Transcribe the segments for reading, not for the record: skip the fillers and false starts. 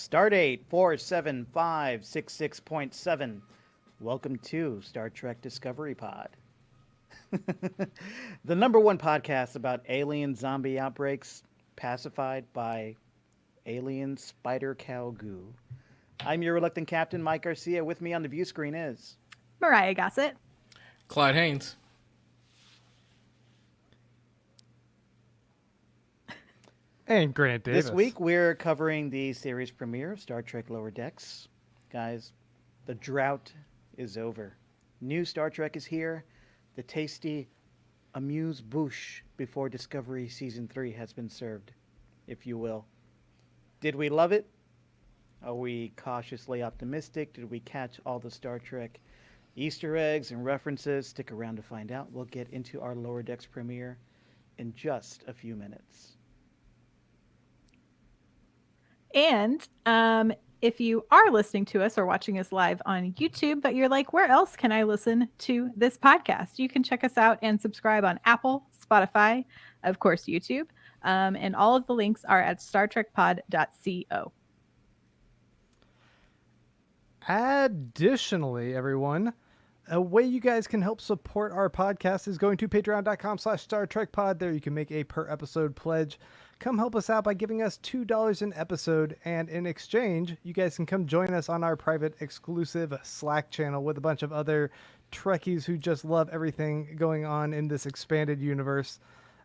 Stardate 47566.7. Welcome to Star Trek Discovery Pod. The number one podcast about alien zombie outbreaks pacified by alien spider cow goo. I'm your reluctant captain, Mike Garcia. With me on the view screen is Mariah Gossett. Clyde Haynes. And Grant Davis. This week we're covering the series premiere of Star Trek Lower Decks. Guys, the drought is over. New Star Trek is here. The tasty amuse-bouche before Discovery Season 3 has been served, if you will. Did we love it? Are we cautiously optimistic? Did we catch all the Star Trek Easter eggs and references? Stick around to find out. We'll get into our Lower Decks premiere in just a few minutes. And if you are listening to us or watching us live on YouTube, but you're like, where else can I listen to this podcast? You can check us out and subscribe on Apple, Spotify, of course, YouTube. And all of the links are at StarTrekPod.co. Additionally, everyone, a way you guys can help support our podcast is going to patreon.com/StarTrekPod. There you can make a per episode pledge. Come help us out by giving us $2 an episode, and in exchange, you guys can come join us on our private exclusive Slack channel with a bunch of other Trekkies who just love everything going on in this expanded universe.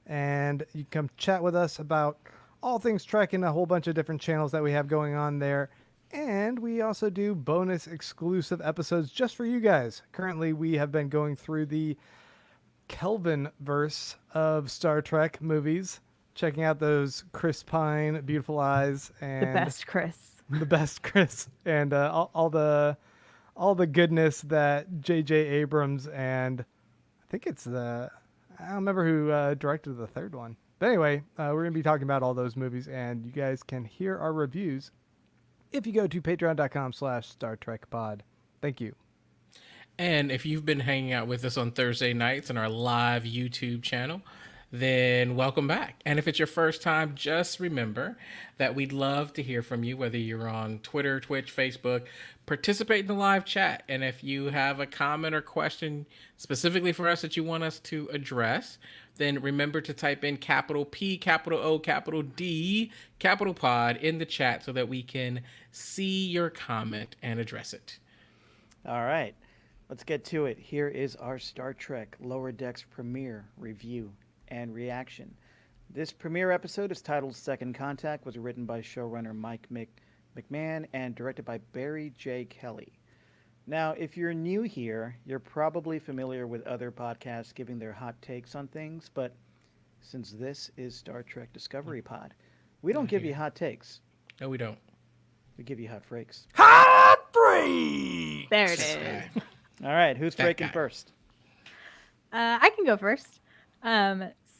And you can come chat with us about all things Trek in a whole bunch of different channels that we have going on there. And we also do bonus exclusive episodes just for you guys. Currently, we have been going through the Kelvin verse of Star Trek movies, checking out those Chris Pine, Beautiful Eyes, and The best Chris. And all the goodness that J.J. Abrams and I think it's I don't remember who directed the third one. But anyway, we're going to be talking about all those movies, and you guys can hear our reviews if you go to patreon.com/StarTrekPod. Thank you. And if you've been hanging out with us on Thursday nights on our live YouTube channel, then welcome back. And if it's your first time, just remember that we'd love to hear from you, whether you're on Twitter, Twitch, Facebook. Participate in the live chat. And if you have a comment or question specifically for us that you want us to address, then remember to type in capital P, capital O, capital D, capital pod in the chat so that we can see your comment and address it. All right, let's get to it. Here is our Star Trek Lower Decks premiere review and reaction. This premiere episode is titled Second Contact, was written by showrunner Mike McMahon and directed by Barry J. Kelly. Now, if you're new here, you're probably familiar with other podcasts giving their hot takes on things, but since this is Star Trek Discovery Pod, we don't give you hot takes. No, we don't. We give you hot freaks. Hot freak! There it is. All right, who's That breaking guy. first? I can go first.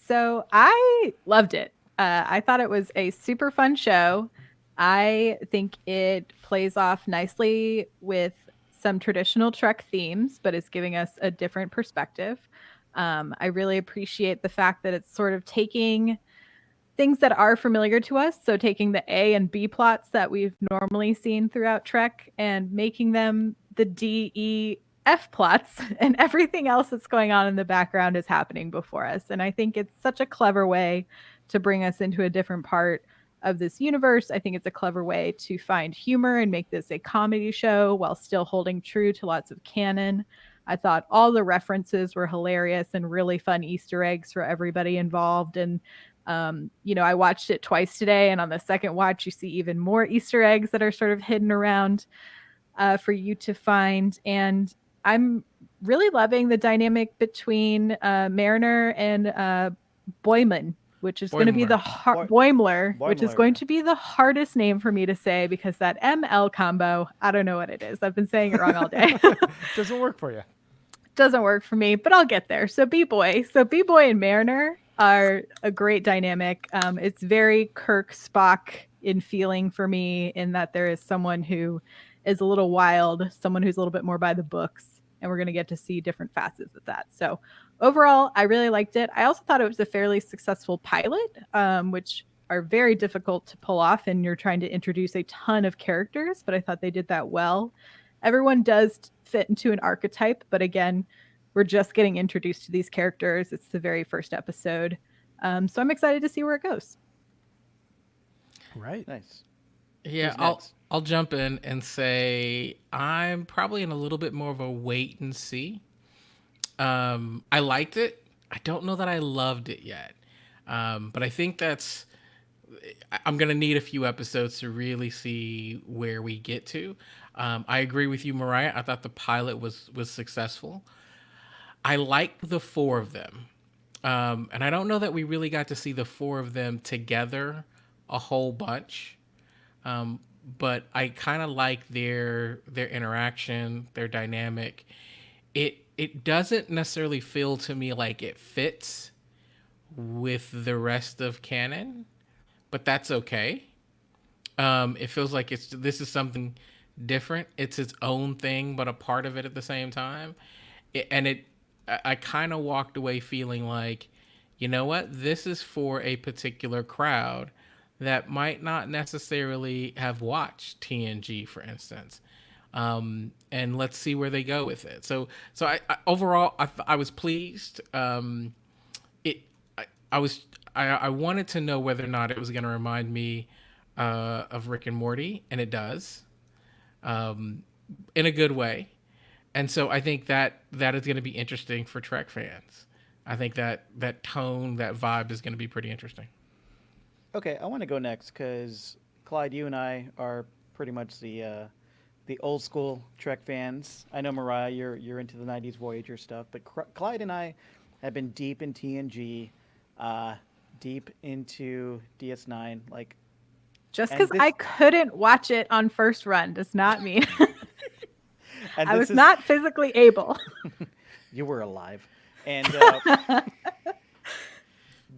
So I loved it. I thought it was a super fun show. I think it plays off nicely with some traditional Trek themes, but it's giving us a different perspective. I really appreciate the fact that it's sort of taking things that are familiar to us, so taking the A and B plots that we've normally seen throughout Trek and making them the D, E, F plots, and everything else that's going on in the background is happening before us. And I think it's such a clever way to bring us into a different part of this universe. I think it's a clever way to find humor and make this a comedy show while still holding true to lots of canon. I thought all the references were hilarious and really fun Easter eggs for everybody involved. And, I watched it twice today, and on the second watch, you see even more Easter eggs that are sort of hidden around for you to find. And I'm really loving the dynamic between Mariner and Boimler, which is going to be the Boimler, which is going to be the hardest name for me to say because that ML combo, I don't know what it is. I've been saying it wrong all day. Doesn't work for you. Doesn't work for me, but I'll get there. So B-Boy and Mariner are a great dynamic. It's very Kirk Spock in feeling for me, in that there is someone who is a little wild, someone who's a little bit more by the books, and we're going to get to see different facets of that. So overall, I really liked it. I also thought it was a fairly successful pilot, which are very difficult to pull off, and you're trying to introduce a ton of characters, but I thought they did that well. Everyone does fit into an archetype, but again, we're just getting introduced to these characters. It's the very first episode. So I'm excited to see where it goes. Right. Nice. Yeah, Who's next? I'll jump in and say I'm probably in a little bit more of a wait and see. I liked it. I don't know that I loved it yet, but I think I'm gonna need a few episodes to really see where we get to. I agree with you, Mariah. I thought the pilot was successful. I liked the four of them, and I don't know that we really got to see the four of them together a whole bunch. But I kind of like their interaction, their dynamic. It doesn't necessarily feel to me like it fits with the rest of canon, but that's okay. It feels like this is something different. It's its own thing, but a part of it at the same time. I kind of walked away feeling like, you know what, this is for a particular crowd that might not necessarily have watched TNG, for instance. And let's see where they go with it. So overall, I was pleased. I wanted to know whether or not it was going to remind me of Rick and Morty, and it does, in a good way. And so I think that is going to be interesting for Trek fans. I think that tone, that vibe is going to be pretty interesting. Okay, I want to go next because Clyde, you and I are pretty much the old school Trek fans. I know Mariah, you're into the '90s Voyager stuff, but Clyde and I have been deep in TNG, deep into DS9. Like, Just because I couldn't watch it on first run does not mean I was not physically able. You were alive, and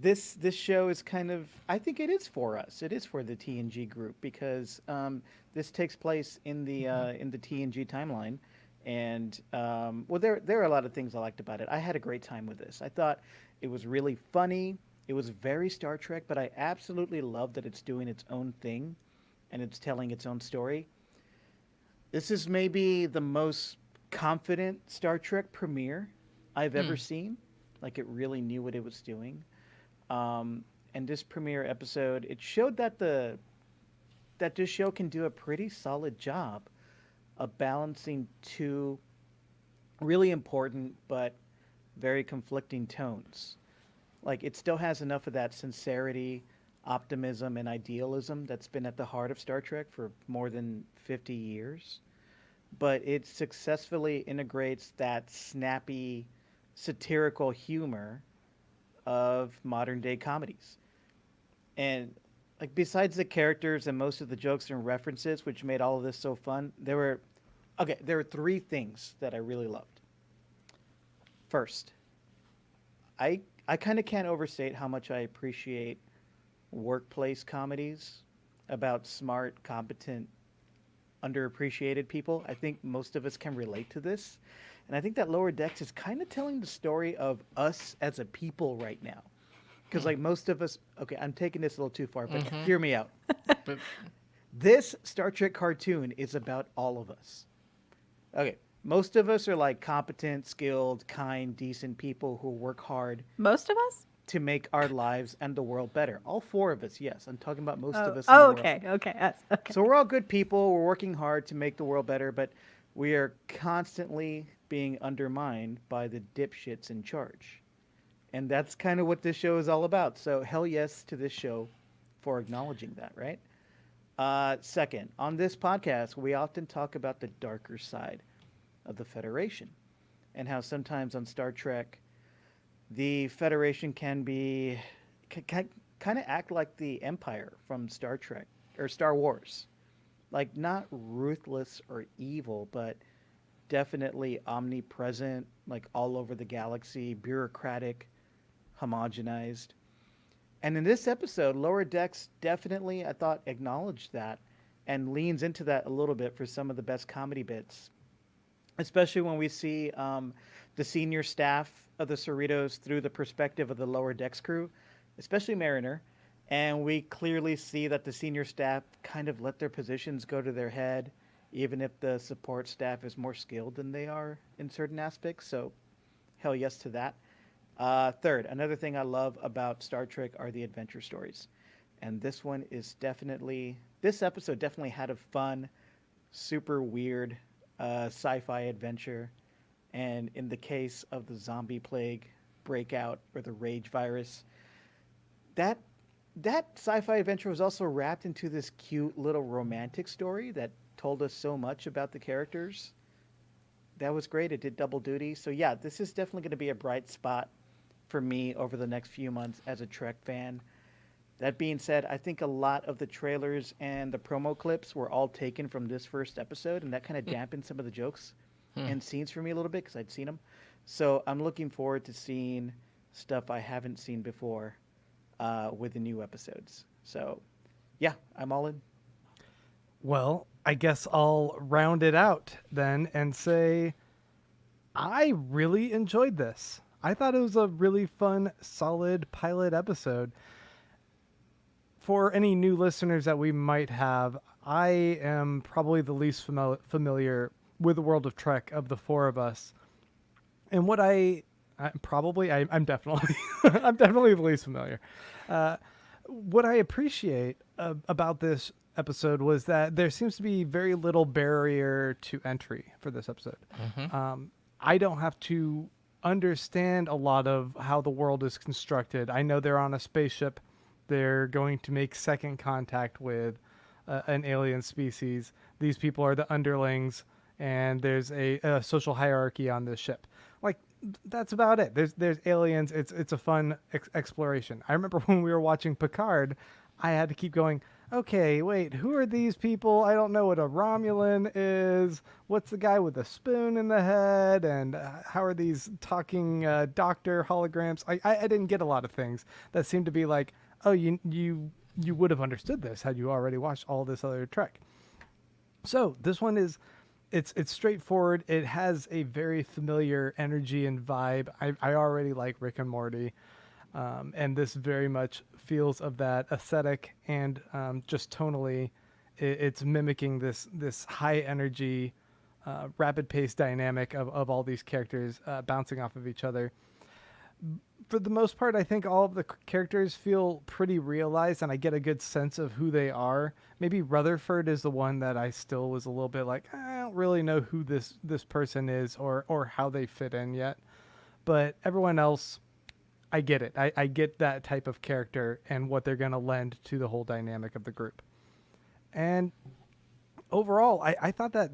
this show is kind of, I think it is for us. It is for the TNG group because this takes place in the TNG timeline, and well, there are a lot of things I liked about it. I had a great time with this. I thought it was really funny. It was very Star Trek, but I absolutely love that it's doing its own thing, and it's telling its own story. This is maybe the most confident Star Trek premiere I've ever seen. Like, it really knew what it was doing. And this premiere episode, it showed that this show can do a pretty solid job of balancing two really important but very conflicting tones. Like, it still has enough of that sincerity, optimism, and idealism that's been at the heart of Star Trek for more than 50 years. But it successfully integrates that snappy, satirical humor of modern day comedies. And like, besides the characters and most of the jokes and references, which made all of this so fun, there were three things that I really loved. First, I kind of can't overstate how much I appreciate workplace comedies about smart, competent, underappreciated people. I think most of us can relate to this. And I think that Lower Decks is kind of telling the story of us as a people right now. Because like most of us, okay, I'm taking this a little too far, but hear me out. But This Star Trek cartoon is about all of us. Okay, most of us are like competent, skilled, kind, decent people who work hard Most of us? to make our lives and the world better. All four of us, yes. I'm talking about most of us in the world. Okay. Us. Okay. So we're all good people. We're working hard to make the world better, but we are constantly being undermined by the dipshits in charge. And that's kind of what this show is all about. So hell yes to this show for acknowledging that, right? Second, on this podcast, we often talk about the darker side of the Federation and how sometimes on Star Trek, the Federation can kind of act like the Empire from Star Trek or Star Wars. Like, not ruthless or evil, but definitely omnipresent, like all over the galaxy, bureaucratic, homogenized. And in this episode, Lower Decks definitely, I thought, acknowledged that and leans into that a little bit for some of the best comedy bits, especially when we see the senior staff of the Cerritos through the perspective of the Lower Decks crew, especially Mariner. And we clearly see that the senior staff kind of let their positions go to their head, even if the support staff is more skilled than they are in certain aspects. So, hell yes to that. Third, another thing I love about Star Trek are the adventure stories. And this episode definitely had a fun, super weird sci-fi adventure. And in the case of the zombie plague breakout or the rage virus, that that sci-fi adventure was also wrapped into this cute little romantic story that told us so much about the characters. That was great. It did double duty. So yeah, this is definitely going to be a bright spot for me over the next few months as a Trek fan. That being said, I think a lot of the trailers and the promo clips were all taken from this first episode, and that kind of dampened some of the jokes and scenes for me a little bit because I'd seen them. So I'm looking forward to seeing stuff I haven't seen before with the new episodes. So yeah, I'm all in. Well, I guess I'll round it out then and say I really enjoyed this. I thought it was a really fun, solid pilot episode. For any new listeners that we might have, I am probably the least familiar with the world of Trek of the four of us. And what I'm definitely I'm definitely the least familiar. What I appreciate about this episode was that there seems to be very little barrier to entry for this episode. I don't have to understand a lot of how the world is constructed. I know they're on a spaceship. They're going to make second contact with an alien species. These people are the underlings, and there's a social hierarchy on this ship. Like, that's about it. There's aliens. It's a fun exploration. I remember when we were watching Picard, I had to keep going, okay, wait, who are these people? I don't know what a Romulan is. What's the guy with the spoon in the head? And how are these talking doctor holograms? I didn't get a lot of things that seemed to be like, oh, you would have understood this had you already watched all this other Trek. So this one is, it's straightforward. It has a very familiar energy and vibe. I already like Rick and Morty. And this very much feels of that aesthetic and just tonally, it's mimicking this high energy, rapid pace dynamic of all these characters bouncing off of each other. For the most part, I think all of the characters feel pretty realized, and I get a good sense of who they are. Maybe Rutherford is the one that I still was a little bit like, I don't really know who this person is or how they fit in yet. But everyone else, I get it. I get that type of character and what they're going to lend to the whole dynamic of the group. And overall, I thought that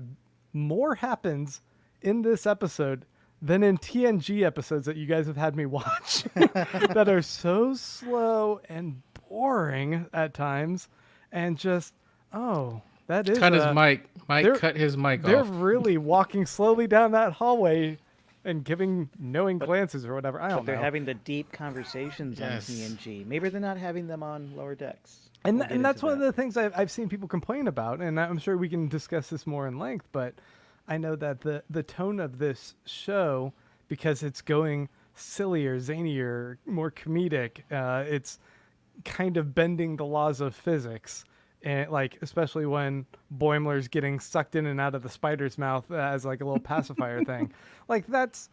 more happens in this episode than in TNG episodes that you guys have had me watch that are so slow and boring at times and just, that is... Cut his mic. Mike cut his mic They're off. really walking slowly down that hallway and giving knowing glances or whatever. I don't know. They're having the deep conversations on TNG. Maybe they're not having them on Lower Decks. And that's one of the things I've seen people complain about, and I'm sure we can discuss this more in length, but I know that the tone of this show, because it's going sillier, zanier, more comedic, it's kind of bending the laws of physics, and like especially when Boimler's getting sucked in and out of the spider's mouth as like a little pacifier thing, like that's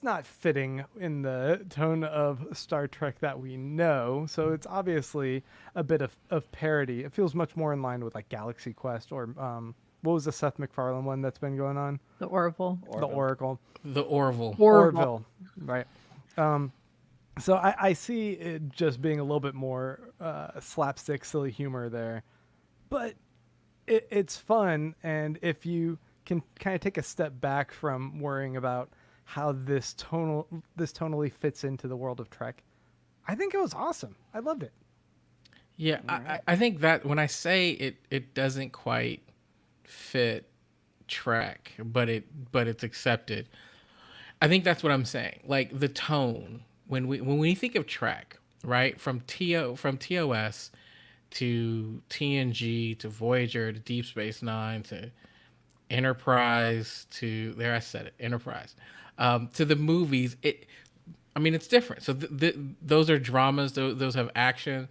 not fitting in the tone of Star Trek that we know. So it's obviously a bit of parody. It feels much more in line with like Galaxy Quest or what was the Seth MacFarlane one that's been going on? The Orville. The Oracle. The Orville. Orville. Right. So I see it just being a little bit more slapstick, silly humor there. But it's fun, and if you can kind of take a step back from worrying about how this tonally fits into the world of Trek, I think it was awesome. I loved it. Yeah, I think that when I say it doesn't quite fit Trek, but it's accepted. I think that's what I'm saying. Like the tone when we think of Trek, right? From TOS to TNG to Voyager to Deep Space Nine to Enterprise to Enterprise to the movies. It's different. So those are dramas. Those have action.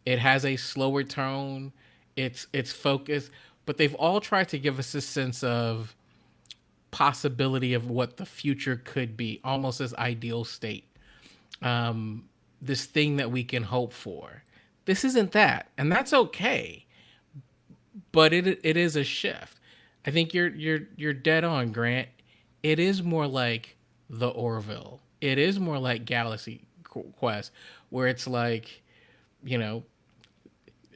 It has a slower tone. It's focused, but they've all tried to give us this sense of possibility of what the future could be, almost as ideal state. This thing that we can hope for. This isn't that, and that's okay. But it is a shift. I think you're dead on, Grant. It is more like the Orville. It is more like Galaxy Quest, where it's like, you know,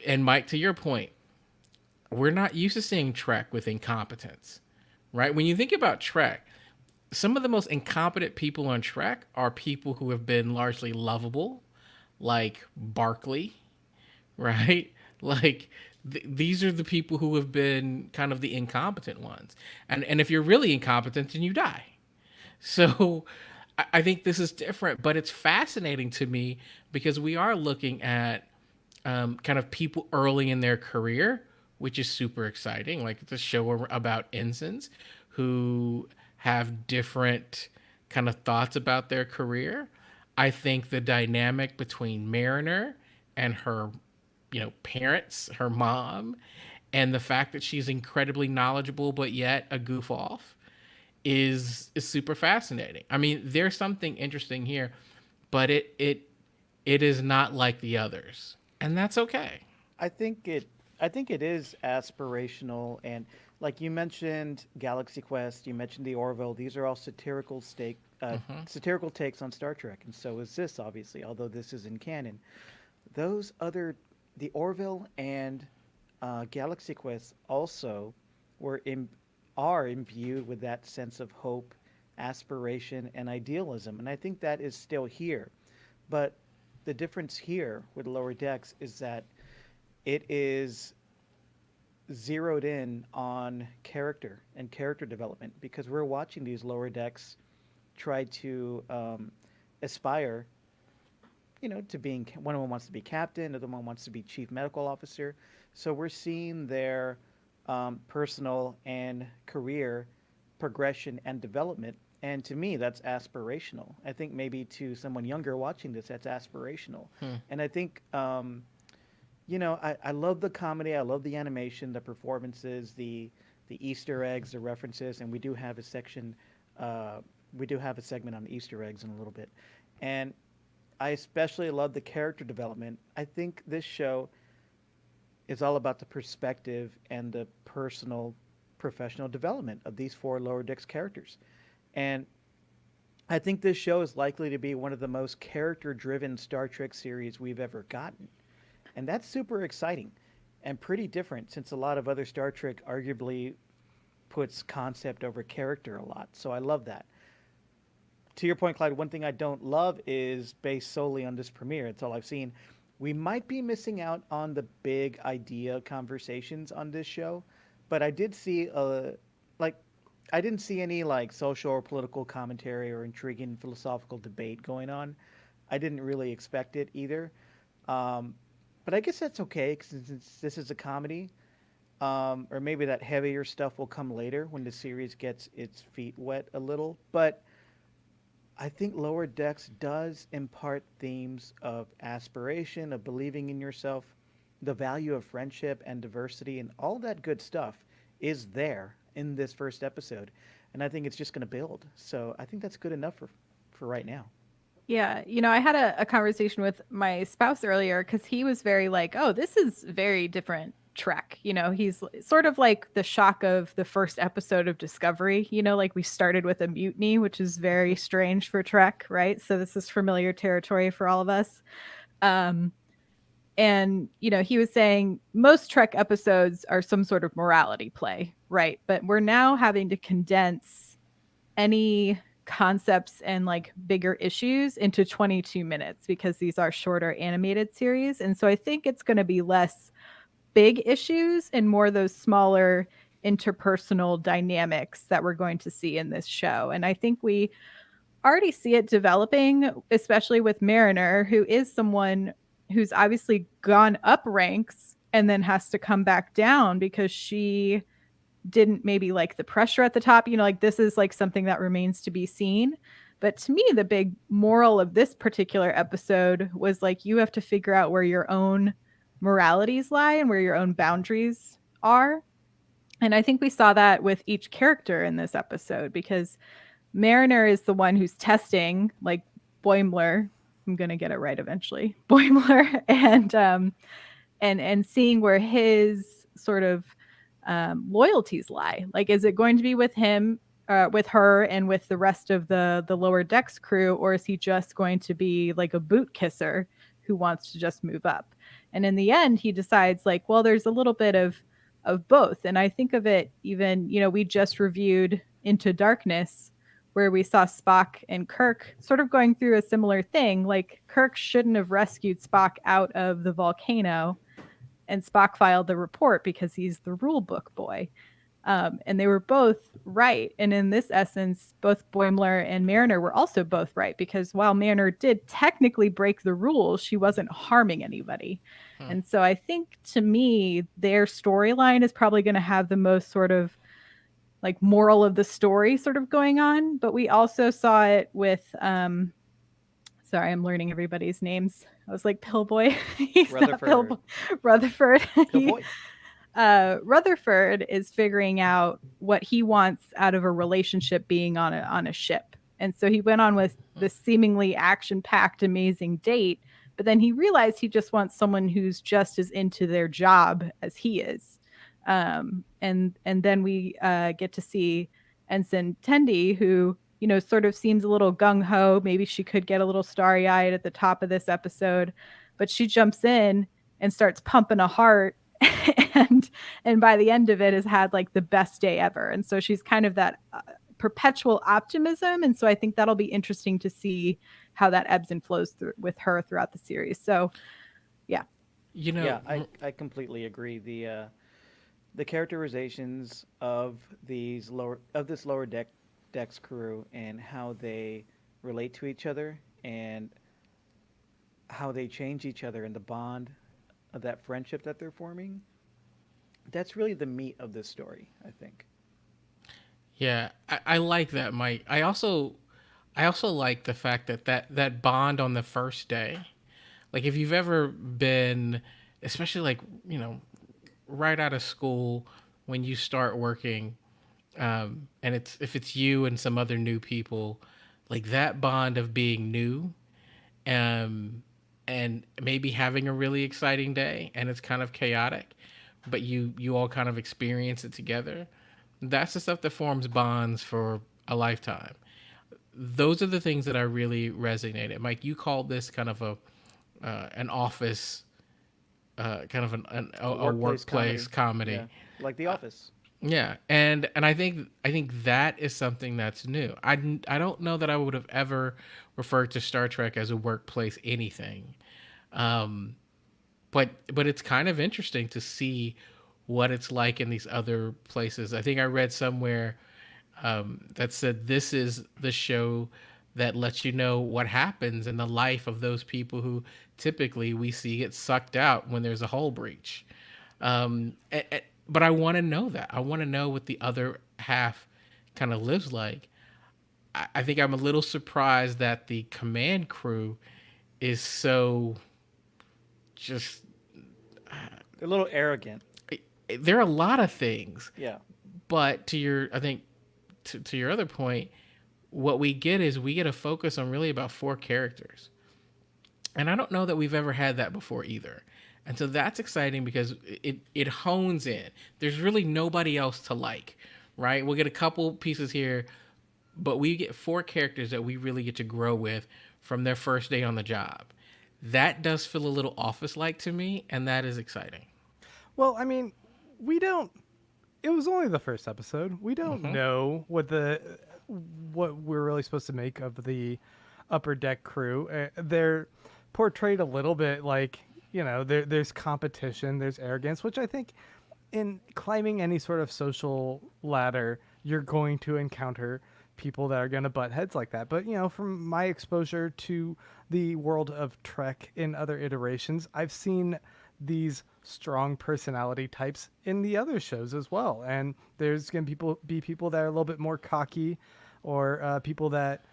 and Mike, to your point, we're not used to seeing Trek with incompetence, right? When you think about Trek, some of the most incompetent people on Trek are people who have been largely lovable, like Barkley, right? Like these are the people who have been kind of the incompetent ones. And if you're really incompetent, then you die. So I think this is different, but it's fascinating to me because we are looking at kind of people early in their career, which is super exciting. Like the show about ensigns who have different kind of thoughts about their career. I think the dynamic between Mariner and her, parents, her mom, and the fact that she's incredibly knowledgeable but yet a goof off is super fascinating. I mean, there's something interesting here, but it is not like the others, and that's okay. I think it is aspirational, and like you mentioned Galaxy Quest, you mentioned the Orville. These are all satirical takes on Star Trek, and so is this, obviously, although this is in canon. The Orville and Galaxy Quest also are imbued with that sense of hope, aspiration, and idealism, and I think that is still here. But the difference here with Lower Decks is that it is zeroed in on character and character development, because we're watching these Lower Decks try to aspire, to being, one of them wants to be captain, the other one wants to be chief medical officer. So we're seeing their personal and career progression and development. And to me, that's aspirational. I think maybe to someone younger watching this, that's aspirational. And I think, I love the comedy. I love the animation, the performances, the Easter eggs, the references, and we do have a segment on Easter eggs in a little bit. And I especially love the character development. I think this show is all about the perspective and the personal, professional development of these four Lower Decks characters. And I think this show is likely to be one of the most character-driven Star Trek series we've ever gotten. And that's super exciting and pretty different, since a lot of other Star Trek arguably puts concept over character a lot. So I love that. To your point, Clyde, one thing I don't love is based solely on this premiere. It's all I've seen. We might be missing out on the big idea conversations on this show, but I did see I didn't see any social or political commentary or intriguing philosophical debate going on. I didn't really expect it either. But I guess that's okay, since this is a comedy. Or maybe that heavier stuff will come later when the series gets its feet wet a little. But I think Lower Decks does impart themes of aspiration, of believing in yourself, the value of friendship and diversity, and all that good stuff is there in this first episode. And I think it's just going to build. So I think that's good enough for right now. Yeah, I had a conversation with my spouse earlier because he was very like, oh, this is very different Trek. He's sort of like the shock of the first episode of Discovery, like we started with a mutiny, which is very strange for Trek, right? So this is familiar territory for all of us. And, he was saying most Trek episodes are some sort of morality play, right? But we're now having to condense any concepts and bigger issues into 22 minutes because these are shorter animated series. And so I think it's going to be less big issues and more those smaller interpersonal dynamics that we're going to see in this show. And I think we already see it developing, especially with Mariner, who is someone who's obviously gone up ranks and then has to come back down because she didn't maybe like the pressure at the top. This is something that remains to be seen. But to me, the big moral of this particular episode was you have to figure out where your own moralities lie and where your own boundaries are. And I think we saw that with each character in this episode, because Mariner is the one who's testing, like Boimler. I'm gonna get it right eventually, Boimler, and seeing where his sort of loyalties lie. Like, is it going to be with him, with her, and with the rest of the lower decks crew, or is he just going to be like a boot kisser who wants to just move up? And in the end, he decides, like, well, there's a little bit of both. And I think of it, even, we just reviewed Into Darkness, where we saw Spock and Kirk sort of going through a similar thing. Like, Kirk shouldn't have rescued Spock out of the volcano, and Spock filed the report because he's the rule book boy. And they were both right. And in this essence, both Boimler and Mariner were also both right, because while Mariner did technically break the rules, she wasn't harming anybody. And so I think, to me, their storyline is probably going to have the most sort of like moral of the story sort of going on. But we also saw it with sorry, I'm learning everybody's names. I was like, Pillboy. He's not Pillboy. Rutherford. Pillboy. Rutherford is figuring out what he wants out of a relationship being on a ship. And so he went on with this seemingly action-packed, amazing date, but then he realized he just wants someone who's just as into their job as he is. And then we get to see Ensign Tendi, who, sort of seems a little gung-ho. Maybe she could get a little starry-eyed at the top of this episode, but she jumps in and starts pumping a heart, and by the end of it has had like the best day ever. And so she's kind of that perpetual optimism. And so I think that'll be interesting to see how that ebbs and flows with her throughout the series. So, yeah. Yeah, I completely agree. The characterizations of this lower decks crew, and how they relate to each other, and how they change each other, and the bond of that friendship that they're forming, that's really the meat of this story, I think. Yeah, I like that, Mike. I also like the fact that bond on the first day. Like, if you've ever been, especially like, right out of school, when you start working, and if it's you and some other new people, like that bond of being new, and maybe having a really exciting day, and it's kind of chaotic, but you all kind of experience it together. That's the stuff that forms bonds for a lifetime. Those are the things that I really resonated. Mike, you called this kind of an office, kind of a workplace comedy. Yeah, like The Office. Yeah, and I think that is something that's new. I don't know that I would have ever referred to Star Trek as a workplace anything, but it's kind of interesting to see what it's like in these other places. I think I read somewhere that said this is the show that lets you know what happens in the life of those people who typically we see get sucked out when there's a hull breach. But I want to know that. I want to know what the other half kind of lives like. I think I'm a little surprised that the command crew is so just... They're a little arrogant. There are a lot of things. Yeah. But to your other point, what we get is we get a focus on really about 4 characters. And I don't know that we've ever had that before either. And so that's exciting because it hones in. There's really nobody else to like, right? We'll get a couple pieces here, but we get 4 characters that we really get to grow with from their first day on the job. That does feel a little Office-like to me, and that is exciting. Well, I mean, it was only the first episode. We don't know what we're really supposed to make of the upper deck crew. They're portrayed a little bit like, there's competition, there's arrogance, which I think in climbing any sort of social ladder, you're going to encounter people that are going to butt heads like that. But, from my exposure to the world of Trek in other iterations, I've seen these strong personality types in the other shows as well. And there's going to be people that are a little bit more cocky, or people that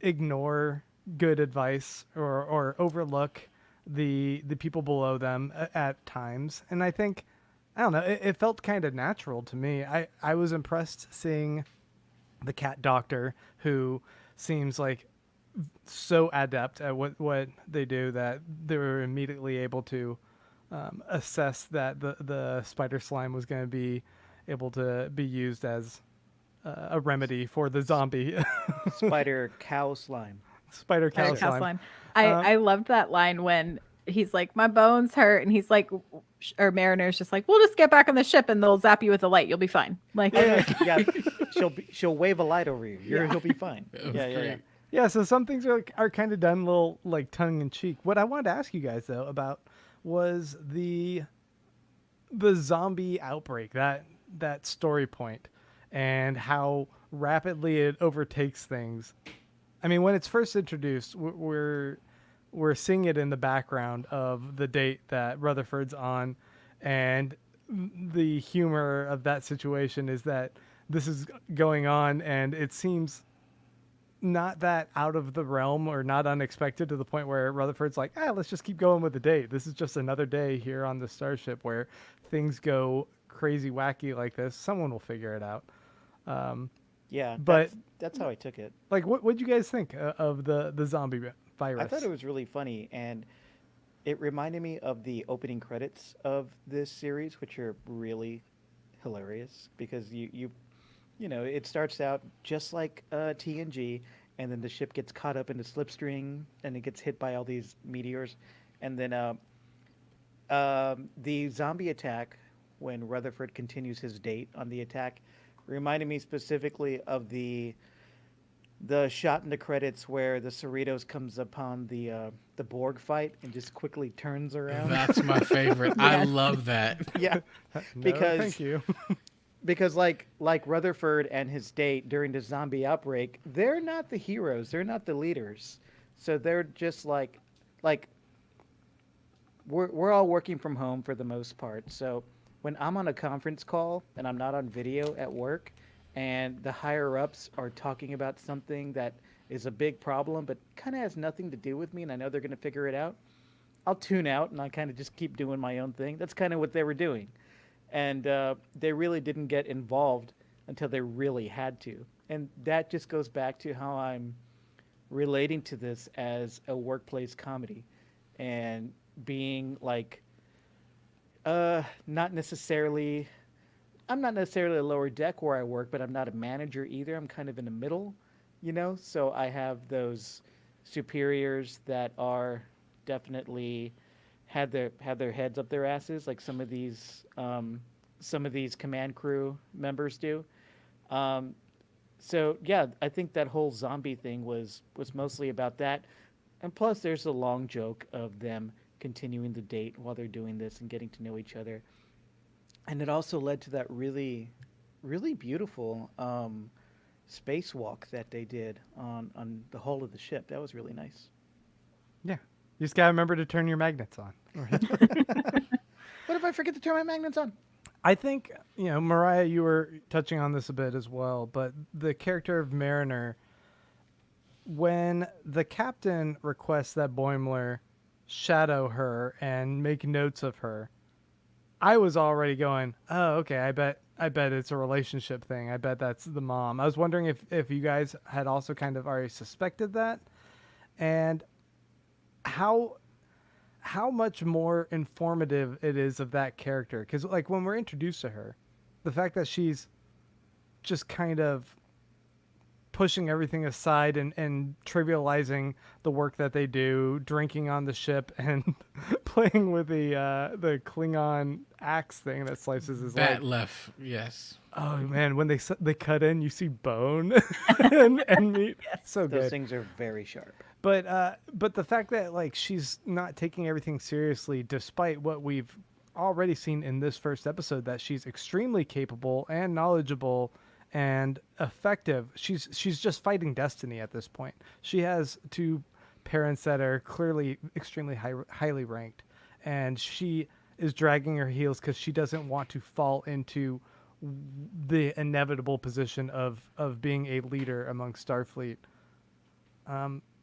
ignore good advice or overlook the people below them at times. And I think, I don't know, it felt kind of natural to me. I was impressed seeing the cat doctor, who seems like so adept at what they do that they were immediately able to assess that the spider slime was going to be able to be used as a remedy for the zombie Spider cow slime. spider cow Cow slime. slime. Um, I loved that line when he's like, my bones hurt, and he's like, or Mariner's just like, we'll just get back on the ship and they'll zap you with a light, you'll be fine. Like, Yeah, she'll wave a light over you. You'll be fine. It was Yeah. great. Yeah, so some things are kind of done a little like tongue in cheek. What I wanted to ask you guys though about was the zombie outbreak, that story point, and how rapidly it overtakes things. I mean, when it's first introduced, we're seeing it in the background of the date that Rutherford's on, and the humor of that situation is that this is going on, and it seems not that out of the realm or not unexpected to the point where Rutherford's like, let's just keep going with the date. This is just another day here on the starship where things go crazy wacky like this. Someone will figure it out. Yeah, But- that's how I took it. Like, what'd you guys think of the zombie virus? I thought it was really funny, and it reminded me of the opening credits of this series, which are really hilarious because you know, it starts out just like TNG, and then the ship gets caught up in the slipstream, and it gets hit by all these meteors, and then the zombie attack, when Rutherford continues his date on the attack, reminded me specifically of the shot in the credits where the Cerritos comes upon the Borg fight and just quickly turns around. That's my favorite. I love that. Yeah, No, because thank you. because like Rutherford and his date during the zombie outbreak, they're not the heroes, they're not the leaders, so they're just like we're all working from home for the most part. So when I'm on a conference call and I'm not on video at work, and the higher ups are talking about something that is a big problem but kind of has nothing to do with me, and I know they're going to figure it out, I'll tune out and I kind of just keep doing my own thing. That's kind of what they were doing. And they really didn't get involved until they really had to. And that just goes back to how I'm relating to this as a workplace comedy and being like, not necessarily, I'm not necessarily a lower deck where I work, but I'm not a manager either. I'm kind of in the middle, you know? So I have those superiors that are definitely had their heads up their asses, like some of these command crew members do. So yeah, I think that whole zombie thing was mostly about that, and plus there's a long joke of them continuing the date while they're doing this and getting to know each other, and it also led to that really, really beautiful spacewalk that they did on the hull of the ship. That was really nice. Yeah, you just gotta remember to turn your magnets on. What if I forget to turn my magnets on? I think, Mariah, you were touching on this a bit as well, but the character of Mariner, when the captain requests that Boimler shadow her and make notes of her, I was already going, oh, okay, I bet it's a relationship thing. I bet that's the mom. I was wondering if you guys had also kind of already suspected that, and how much more informative it is of that character. Because like when we're introduced to her, the fact that she's just kind of pushing everything aside and trivializing the work that they do, drinking on the ship and playing with the Klingon axe thing that slices his leg. Bat left, yes. Oh man, when they cut in, you see bone and meat. So Those good. things are very sharp. But the fact that like she's not taking everything seriously, despite what we've already seen in this first episode, that she's extremely capable and knowledgeable and effective. She's just fighting destiny at this point. She has two parents that are clearly extremely highly ranked, and she is dragging her heels because she doesn't want to fall into the inevitable position of being a leader among Starfleet.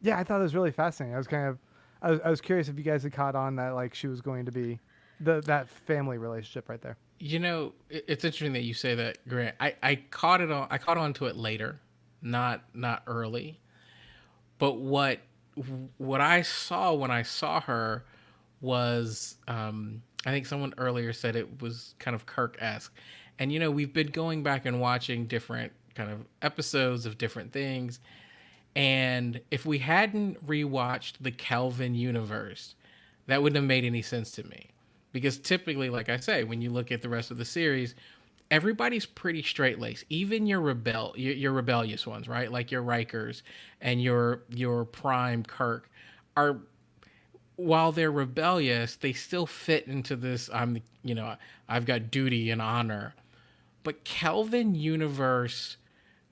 Yeah, I thought it was really fascinating. I I was curious if you guys had caught on that like she was going to be that family relationship right there. It's interesting that you say that, Grant. I caught it on. I caught on to it later, not early. But what I saw when I saw her was, I think someone earlier said it was kind of Kirk-esque. And we've been going back and watching different kind of episodes of different things. And if we hadn't rewatched the Kelvin universe, that wouldn't have made any sense to me. Because typically, like I say, when you look at the rest of the series, everybody's pretty straight laced. Even your rebellious ones, right? Like your Rikers and your Prime Kirk are, while they're rebellious, they still fit into this. I've got duty and honor. But Kelvin universe,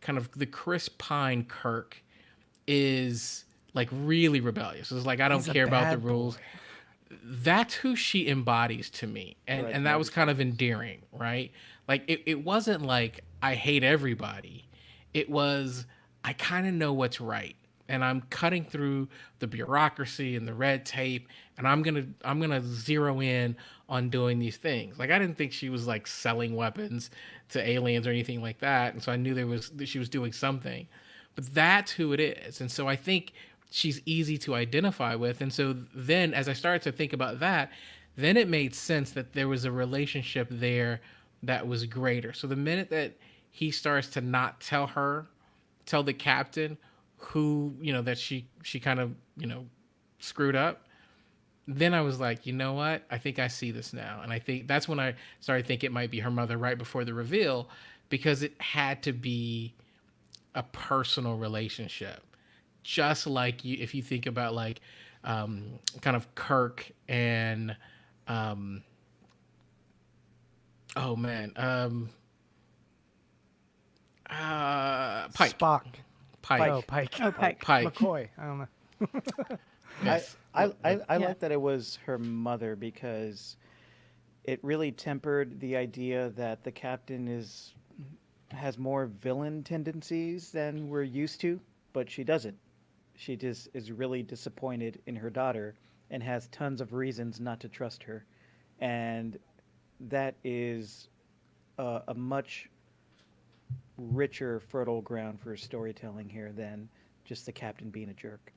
kind of the Chris Pine Kirk, is like really rebellious. It's like, I don't He's a care about the bad rules. boy. That's who she embodies to me. And that was kind of endearing, right? Like it wasn't like I hate everybody. It was, I kind of know what's right. And I'm cutting through the bureaucracy and the red tape, and I'm gonna zero in on doing these things. Like, I didn't think she was like selling weapons to aliens or anything like that, and so I knew that she was doing something. But that's who it is. And so I think she's easy to identify with. And so then as I started to think about that, then it made sense that there was a relationship there that was greater. So the minute that he starts to not tell the captain who, that she kind of, screwed up, then I was like, you know what? I think I see this now. And I think that's when I started to think it might be her mother right before the reveal, because it had to be a personal relationship. Just like if you think about like kind of Kirk and oh man, Pike. Spock. Pike. Oh, Pike. Oh, Pike. McCoy. I don't know. Yes. I Yeah. like that it was her mother, because it really tempered the idea that the captain has more villain tendencies than we're used to, but she doesn't. She just is really disappointed in her daughter and has tons of reasons not to trust her. And that is a much richer, fertile ground for storytelling here than just the captain being a jerk.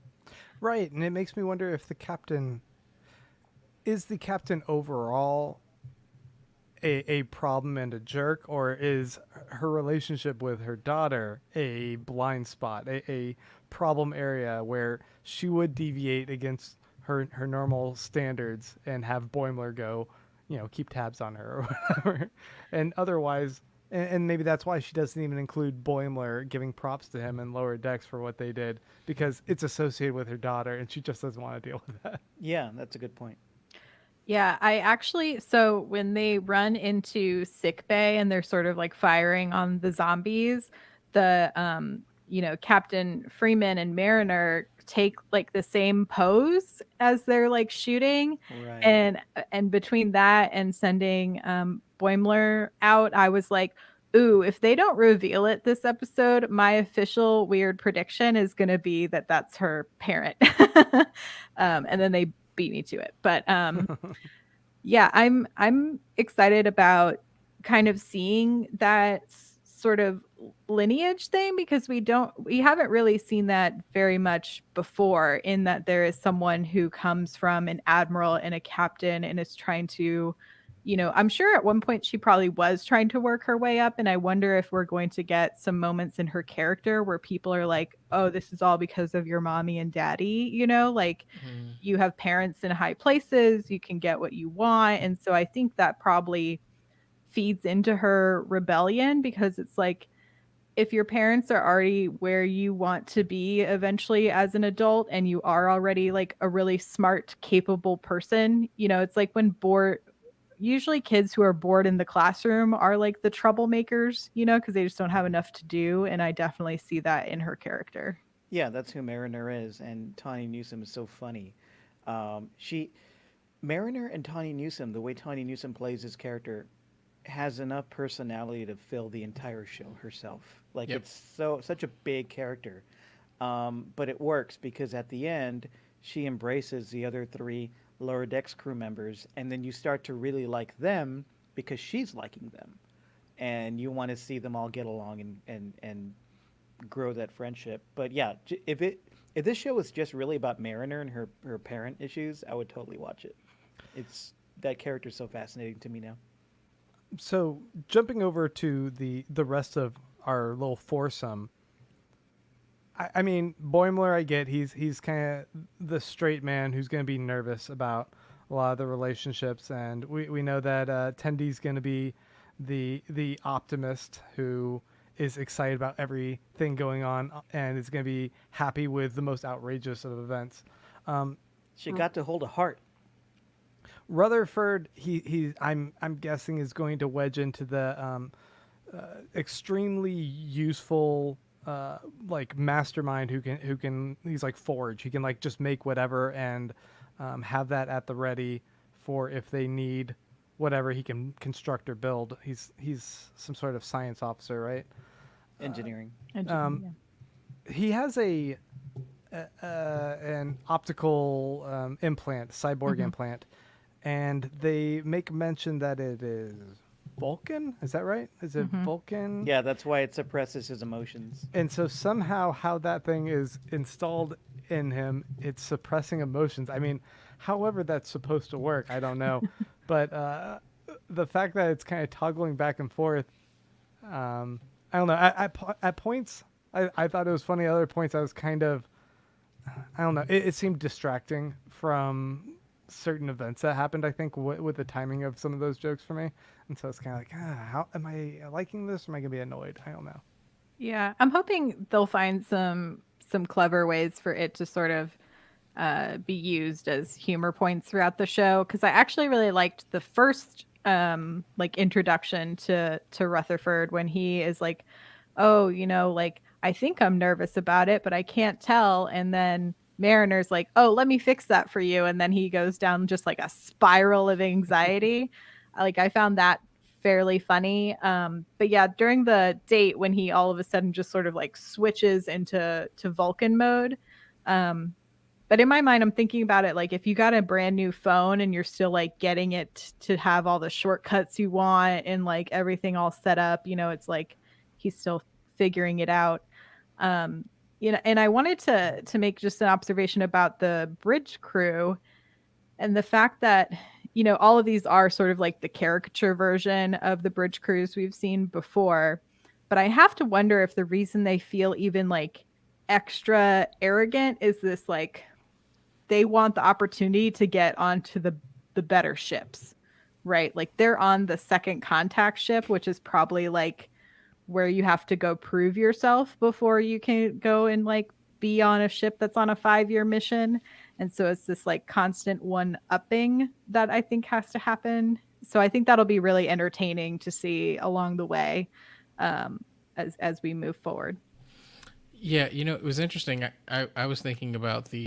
Right, and it makes me wonder if the captain overall a problem and a jerk, or is her relationship with her daughter a blind spot, a problem area where she would deviate against her normal standards and have Boimler go, keep tabs on her or whatever, and otherwise. And maybe that's why she doesn't even include Boimler giving props to him in Lower Decks for what they did, because it's associated with her daughter and she just doesn't want to deal with that. Yeah, that's a good point. Yeah, so when they run into sick bay and they're sort of like firing on the zombies, the Captain Freeman and Mariner take like the same pose as they're like shooting. Right. And between that and sending Boimler out, I was like, ooh, if they don't reveal it this episode, my official weird prediction is going to be that that's her parent. And then they beat me to it. But yeah, I'm excited about kind of seeing that sort of lineage thing, because we haven't really seen that very much before, in that there is someone who comes from an admiral and a captain and is trying to, I'm sure at one point she probably was trying to work her way up, and I wonder if we're going to get some moments in her character where people are like, oh, this is all because of your mommy and daddy, like you have parents in high places, you can get what you want. And so I think that probably feeds into her rebellion, because it's like, if your parents are already where you want to be eventually as an adult, and you are already like a really smart, capable person, it's like when usually kids who are bored in the classroom are like the troublemakers, because they just don't have enough to do. And I definitely see that in her character. Yeah, that's who Mariner is, and Tawny Newsome is so funny. Mariner and Tawny Newsome, the way Tawny Newsome plays his character, has enough personality to fill the entire show herself. Like, Yep. it's such a big character, but it works because at the end she embraces the other three lower decks crew members, and then you start to really like them because she's liking them, and you want to see them all get along and grow that friendship. But yeah, if this show was just really about Mariner and her parent issues, I would totally watch it. It's that character's so fascinating to me now. So jumping over to the rest of our little foursome, I mean, Boimler, I get he's kind of the straight man who's going to be nervous about a lot of the relationships, and we know that Tendy's going to be the optimist who is excited about everything going on and is going to be happy with the most outrageous of events. She got to hold a heart. Rutherford, I'm guessing is going to wedge into the extremely useful like mastermind who can he's like Forge. He can like just make whatever and have that at the ready for if they need whatever he can construct or build. He's some sort of science officer, right? Engineering. Yeah. He has an optical implant, cyborg implant, and they make mention that it is Vulcan. Is that right? Is it Vulcan? Yeah, that's why it suppresses his emotions. And so somehow how that thing is installed in him, it's suppressing emotions. I mean, however that's supposed to work, I don't know. But the fact that it's kind of toggling back and forth, I don't know. At points, I thought it was funny. Other points, I was kind of, I don't know. It seemed distracting from certain events that happened, I think, with the timing of some of those jokes for me. And so it's kind of like, how am I liking this, or am I going to be annoyed? I don't know. Yeah, I'm hoping they'll find some clever ways for it to sort of be used as humor points throughout the show, because I actually really liked the first like introduction to Rutherford when he is like, oh, like I think I'm nervous about it, but I can't tell, and then Mariner's like, oh, let me fix that for you, and then he goes down just like a spiral of anxiety. Like I found that fairly funny. But yeah, during the date when he all of a sudden just sort of like switches into Vulcan mode. But in my mind, I'm thinking about it like if you got a brand new phone and you're still like getting it to have all the shortcuts you want and like everything all set up, it's like he's still figuring it out. And I wanted to make just an observation about the bridge crew and the fact that all of these are sort of like the caricature version of the bridge crews we've seen before. But I have to wonder if the reason they feel even like extra arrogant is this like they want the opportunity to get onto the better ships, right? Like they're on the second contact ship, which is probably like where you have to go prove yourself before you can go and like be on a ship that's on a 5-year mission. And so it's this like constant one-upping that I think has to happen. So I think that'll be really entertaining to see along the way as we move forward. Yeah, it was interesting. I was thinking about the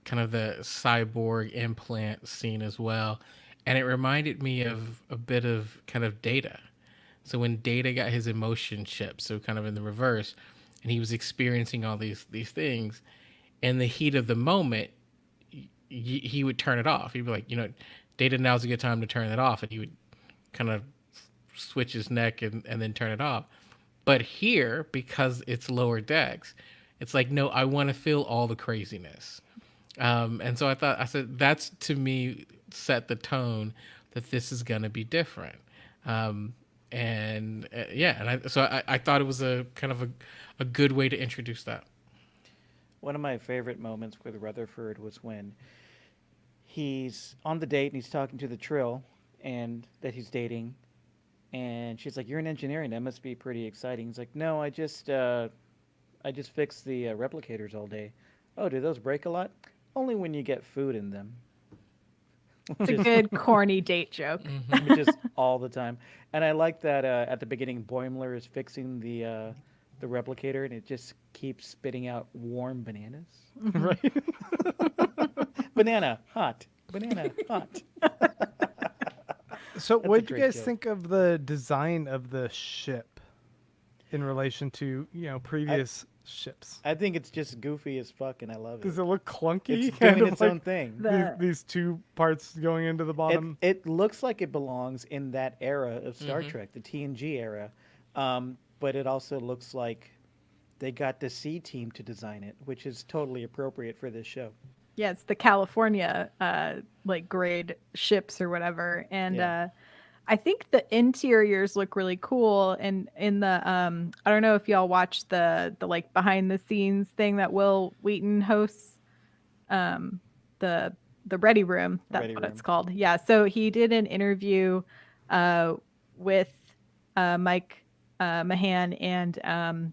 kind of the cyborg implant scene as well. And it reminded me of a bit of kind of Data. So when Data got his emotion chip, so kind of in the reverse, and he was experiencing all these things, in the heat of the moment, he would turn it off. He'd be like, Data, now's a good time to turn it off. And he would kind of switch his neck and then turn it off. But here, because it's lower decks, it's like, no, I want to feel all the craziness. And so I said, that's to me set the tone that this is going to be different. And I thought it was a kind of a good way to introduce that. One of my favorite moments with Rutherford was when he's on the date and he's talking to the Trill and that he's dating, and she's like, "You're in engineering. That must be pretty exciting." He's like, "No, I just fix the replicators all day." "Oh, do those break a lot?" "Only when you get food in them." It's a good corny date joke. Just all the time. And I like that at the beginning, Boimler is fixing the replicator, and it just keeps spitting out warm bananas. Right. Banana hot. Banana hot. So That's what a did you great guys joke. think of the design of the ship in relation to previous ships. I think it's just goofy as fuck, and I love it. Does it look clunky? It's doing its own thing. These two parts going into the bottom. It looks like it belongs in that era of Star Trek, the TNG era, but it also looks like they got the C team to design it, which is totally appropriate for this show. Yeah, it's the California like grade ships or whatever, and Yeah. I think the interiors look really cool. And in the I don't know if y'all watched the like behind the scenes thing that Will Wheaton hosts, the Ready Room. That's Ready what Room. it's called. Yeah. So he did an interview with Mike Mahan and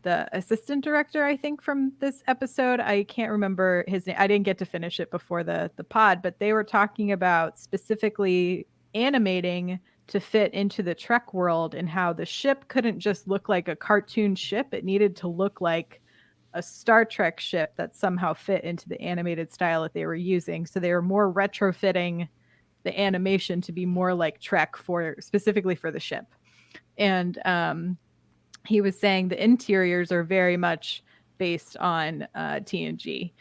the assistant director, I think, from this episode. I can't remember his name. I didn't get to finish it before the pod, but they were talking about specifically animating to fit into the Trek world and how the ship couldn't just look like a cartoon ship. It needed to look like a Star Trek ship that somehow fit into the animated style that they were using. So they were more retrofitting the animation to be more like Trek specifically for the ship. And he was saying the interiors are very much based on TNG.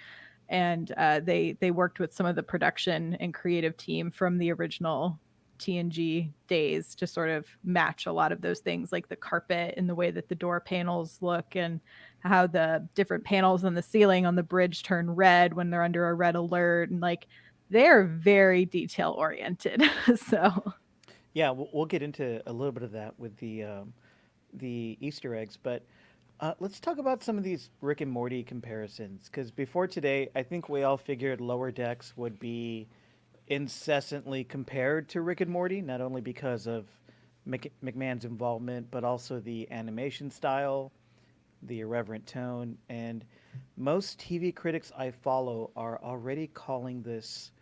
And they worked with some of the production and creative team from the original TNG days to sort of match a lot of those things, like the carpet and the way that the door panels look and how the different panels on the ceiling on the bridge turn red when they're under a red alert. And like, they're very detail oriented. So Yeah, we'll get into a little bit of that with the Easter eggs, but let's talk about some of these Rick and Morty comparisons. Because before today, I think we all figured Lower Decks would be incessantly compared to Rick and Morty, not only because of McMahon's involvement, but also the animation style, the irreverent tone, and most TV critics I follow are already calling this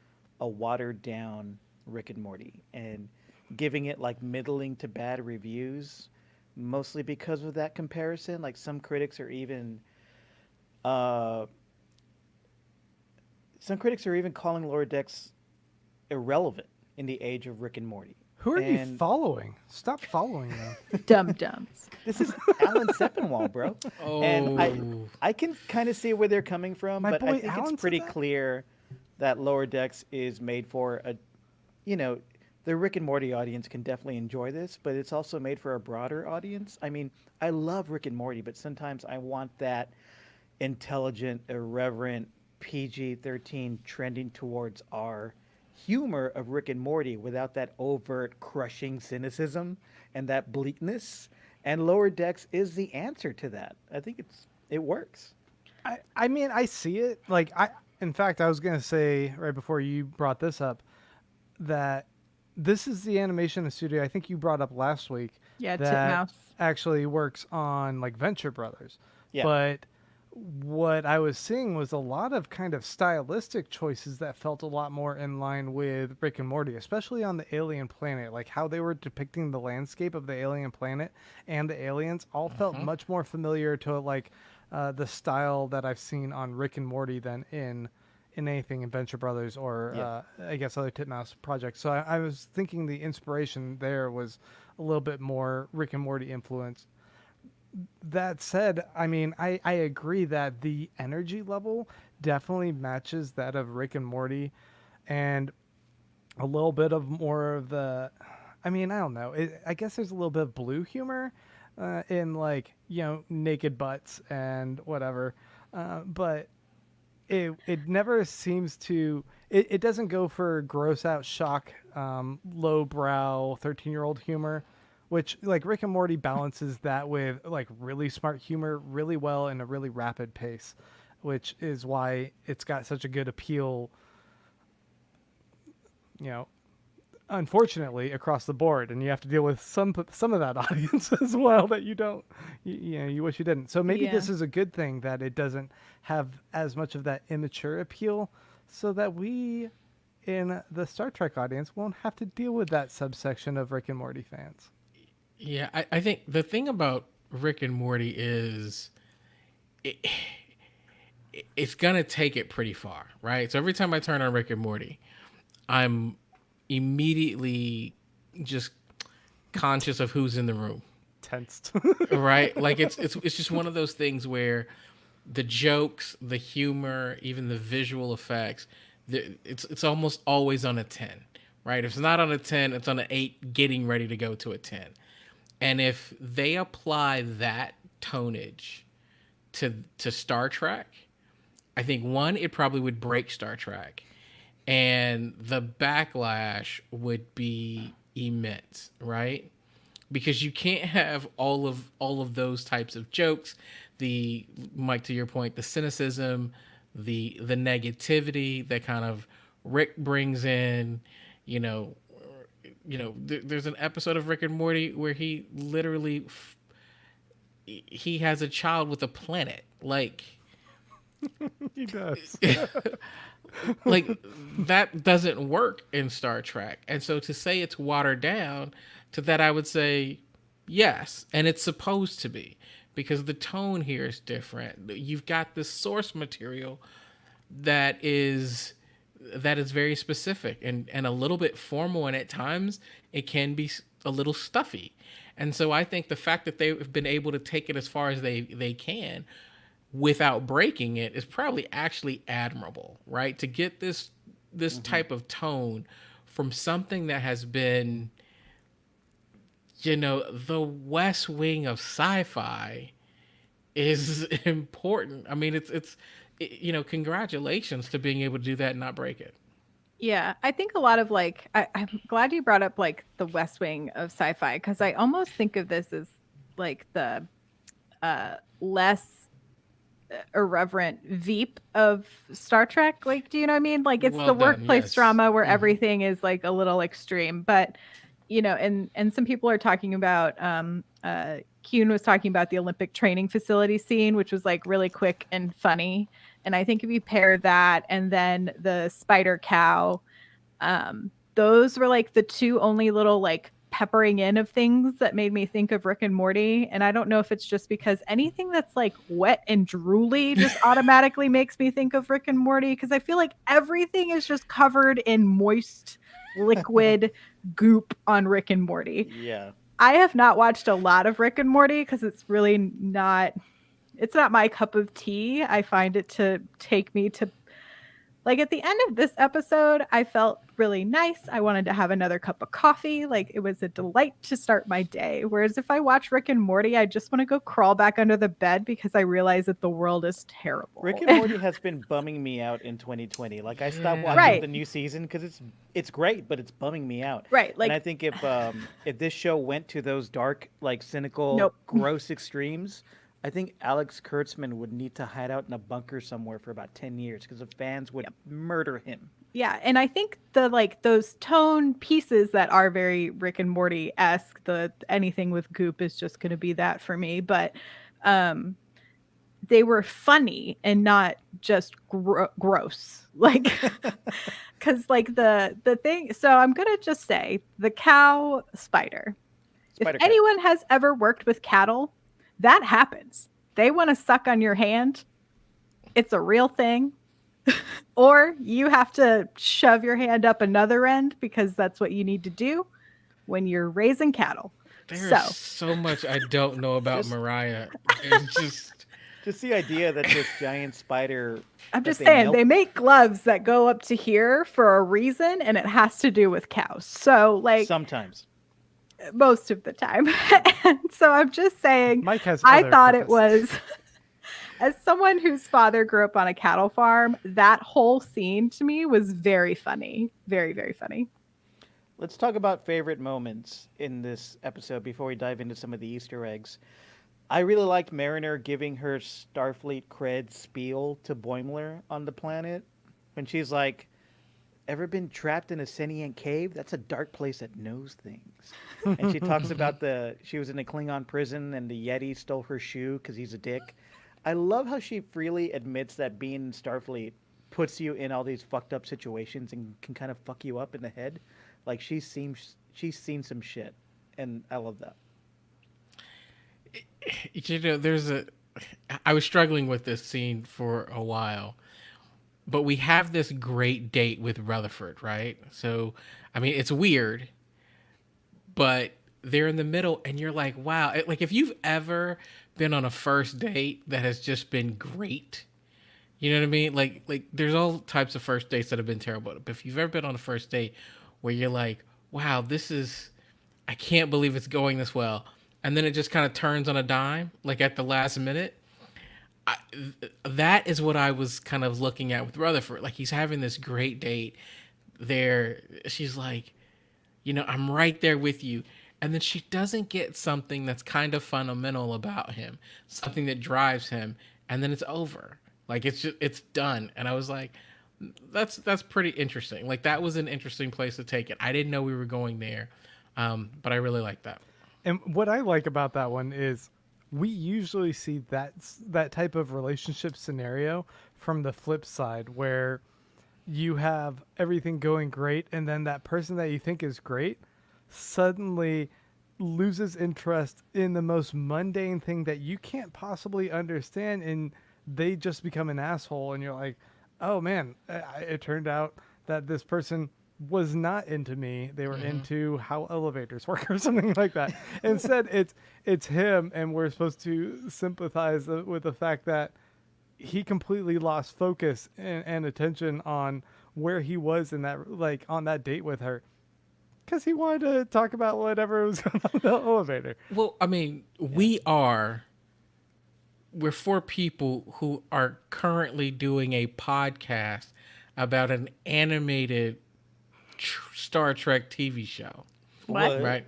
a watered down Rick and Morty and giving it like middling to bad reviews, mostly because of that comparison. Like some critics are even calling Lower Decks irrelevant in the age of Rick and Morty. Who are you And following? Stop following them. dum-dums. this is Alan Sepinwall, bro. Oh, And I can kind of see where they're coming from, My but boy I think Alan it's said pretty that? clear that Lower Decks is made for the Rick and Morty audience can definitely enjoy this, but it's also made for a broader audience. I mean, I love Rick and Morty, but sometimes I want that intelligent, irreverent, PG-13 trending towards R humor of Rick and Morty without that overt crushing cynicism and that bleakness. And Lower Decks is the answer to that. I think it works. I mean, I see it. In fact, I was going to say right before you brought this up that this is the animation studio I think you brought up last week. Yeah, that Titmouse. actually works on like Venture Brothers. Yeah. But what I was seeing was a lot of kind of stylistic choices that felt a lot more in line with Rick and Morty, especially on the alien planet. Like how they were depicting the landscape of the alien planet and the aliens all felt much more familiar to like the style that I've seen on Rick and Morty than in anything in Venture Brothers or I guess other Titmouse projects. So I was thinking the inspiration there was a little bit more Rick and Morty influenced. That said, I mean, I agree that the energy level definitely matches that of Rick and Morty and a little bit of more of the, I mean, I don't know. I guess there's a little bit of blue humor in like, naked butts and whatever. But it never seems to, it doesn't go for gross out shock, lowbrow 13-year-old humor. Which, like, Rick and Morty balances that with, like, really smart humor really well in a really rapid pace, which is why it's got such a good appeal, unfortunately, across the board. And you have to deal with some of that audience as well that you don't, you wish you didn't. So maybe this is a good thing that it doesn't have as much of that immature appeal so that we, in the Star Trek audience, won't have to deal with that subsection of Rick and Morty fans. Yeah, I think the thing about Rick and Morty is it's gonna take it pretty far, right? So every time I turn on Rick and Morty, I'm immediately just conscious of who's in the room. tensed. right? Like it's just one of those things where the jokes, the humor, even the visual effects, it's almost always on a 10, right? If it's not on a 10, it's on an 8 getting ready to go to a 10. And if they apply that tonnage to Star Trek, I think one, it probably would break Star Trek, and the backlash would be immense, right? Because you can't have all of those types of jokes, the Mike, to your point, the cynicism, the negativity that kind of Rick brings in, you know, there's an episode of Rick and Morty where he literally he has a child with a planet, like He does. like that doesn't work in Star Trek. And so to say it's watered down, to that I would say yes, and it's supposed to be, because the tone here is different. You've got this source material that is very specific and a little bit formal, and at times it can be a little stuffy. And so I think the fact that they've been able to take it as far as they can without breaking it is probably actually admirable, right? To get this type of tone from something that has been, the West Wing of sci-fi is important. I mean, it's congratulations to being able to do that and not break it. Yeah, I think a lot of I'm glad you brought up like the West Wing of sci-fi, because I almost think of this as like the less irreverent Veep of Star Trek. Like, do you know what I mean? Like, it's Well the done, workplace yes. drama where Mhm. everything is like a little extreme. But and some people are talking about Kuhn was talking about the Olympic training facility scene, which was like really quick and funny. And I think if you pair that and then the spider cow, those were like the two only little like peppering in of things that made me think of Rick and Morty. And I don't know if it's just because anything that's like wet and drooly just automatically makes me think of Rick and Morty, because I feel like everything is just covered in moist liquid goop on Rick and Morty. Yeah. I have not watched a lot of Rick and Morty because it's really not, it's not my cup of tea. I find it to take me to, like, at the end of this episode, I felt really nice. I wanted to have another cup of coffee. Like, it was a delight to start my day. Whereas if I watch Rick and Morty, I just want to go crawl back under the bed because I realize that the world is terrible. Rick and Morty has been bumming me out in 2020. Like, I stopped watching Right. the new season because it's great, but it's bumming me out. Right. Like, And I think if this show went to those dark, like cynical, Nope. gross extremes, I think Alex Kurtzman would need to hide out in a bunker somewhere for about 10 years because the fans would murder him. yeah, and I think the like those tone pieces that are very Rick and Morty-esque, the anything with goop is just going to be that for me. But they were funny and not just gross, like because like the thing. So I'm gonna just say the cow spider. Spider If cat. anyone has ever worked with cattle, that happens. They want to suck on your hand. It's a real thing. Or you have to shove your hand up another end because that's what you need to do when you're raising cattle. There's so much I don't know about Just- Mariah. It's just Just the idea that this giant spider. I'm that just they saying, milk- they make gloves that go up to here for a reason, and it has to do with cows. So, like, Sometimes. most of the time. And so I'm just saying, Mike has. I other thought it purposes. was, as someone whose father grew up on a cattle farm, that whole scene to me was very funny. Very, very funny. Let's talk about favorite moments in this episode before we dive into some of the Easter eggs. I really liked Mariner giving her Starfleet cred spiel to Boimler on the planet when she's like, ever been trapped in a sentient cave? That's a dark place that knows things. And she talks about she was in a Klingon prison and the Yeti stole her shoe because he's a dick. I love how she freely admits that being in Starfleet puts you in all these fucked up situations and can kind of fuck you up in the head. Like, she's seen some shit, and I love that. I was struggling with this scene for a while, but we have this great date with Rutherford, right? So, I mean, it's weird, but they're in the middle, and you're like, wow. Like if you've ever been on a first date that has just been great, you know what I mean? Like there's all types of first dates that have been terrible. But if you've ever been on a first date where you're like, wow, I can't believe it's going this well, and then it just kind of turns on a dime, like at the last minute. I, that is what I was kind of looking at with Rutherford. Like he's having this great date there. She's like, I'm right there with you. And then she doesn't get something that's kind of fundamental about him, something that drives him, and then it's over. Like it's done. And I was like, that's pretty interesting. Like that was an interesting place to take it. I didn't know we were going there, but I really like that. And what I like about that one is we usually see that type of relationship scenario from the flip side, where you have everything going great, and then that person that you think is great suddenly loses interest in the most mundane thing that you can't possibly understand, and they just become an asshole, and you're like, oh man, it turned out that this person was not into me. They were into how elevators work or something like that. Instead, it's him, and we're supposed to sympathize with the fact that he completely lost focus and attention on where he was in that, like on that date with her, because he wanted to talk about whatever was going on in the elevator. Well, I mean, we're four people who are currently doing a podcast about an animated Star Trek TV show. What? Right?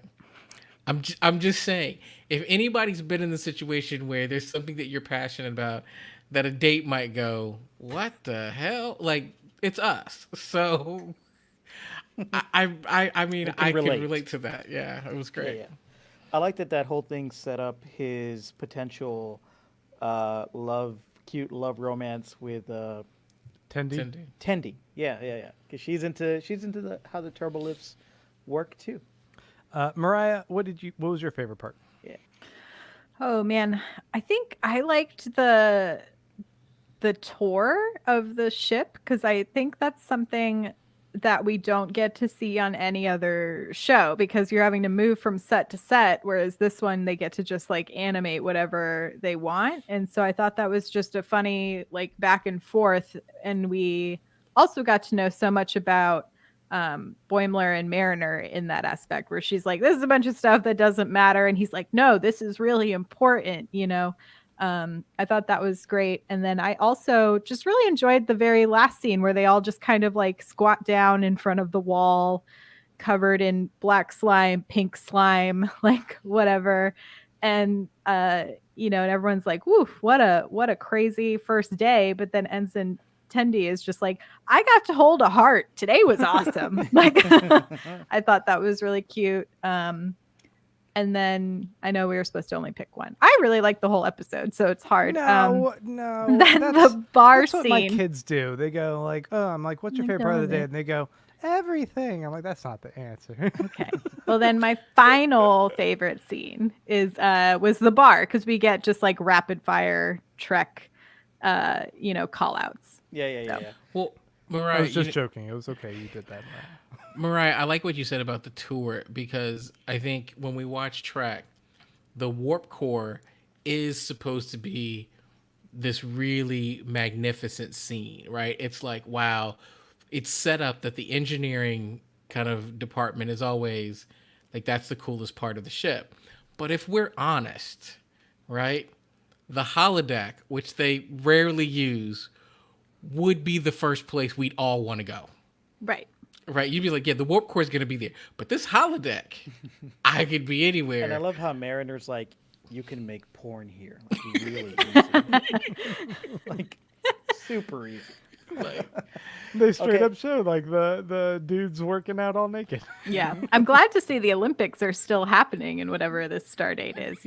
I'm just saying, if anybody's been in the situation where there's something that you're passionate about, that a date might go, what the hell? Like, it's us. So I mean, I can relate to that. Yeah, it was great. Yeah. I like that whole thing set up his potential cute love romance with Tendi. Tendi. Yeah. Because she's into how the turbo lifts work too. Mariah, what was your favorite part? Yeah. Oh man, I think I liked the tour of the ship, because I think that's something that we don't get to see on any other show, because you're having to move from set to set, whereas this one they get to just like animate whatever they want. And so I thought that was just a funny like back and forth, and we also got to know so much about Boimler and Mariner in that aspect, where she's like, this is a bunch of stuff that doesn't matter, and he's like, no, this is really important, I thought that was great. And then I also just really enjoyed the very last scene where they all just kind of like squat down in front of the wall covered in black slime, pink slime, like whatever. And and everyone's like, woof, what a crazy first day. But then Ensign Tendi is just like, I got to hold a heart. Today was awesome. Like I thought that was really cute. And then I know we were supposed to only pick one. I really like the whole episode, so it's hard. No. Then the bar that's scene. what my kids do. They go like, oh, I'm like, what's your favorite part of the day? And they go, everything. I'm like, that's not the answer. Okay. Well, then my final favorite scene was the bar, because we get just like rapid fire Trek, call outs. Yeah. Well, Mariah, I was just joking. It was okay. You did that. Mariah, I like what you said about the tour, because I think when we watch Trek, the warp core is supposed to be this really magnificent scene, right? It's like, wow, it's set up that the engineering kind of department is always like, that's the coolest part of the ship. But if we're honest, right, the holodeck, which they rarely use, would be the first place we'd all want to go. Right. Right, you'd be like, yeah, the warp core is going to be there, but this holodeck, I could be anywhere. And I love how Mariner's like, you can make porn here, like really easy, like super easy. Like, They straight up show like the dudes working out all naked. Yeah. I'm glad to see the Olympics are still happening in whatever this star date is,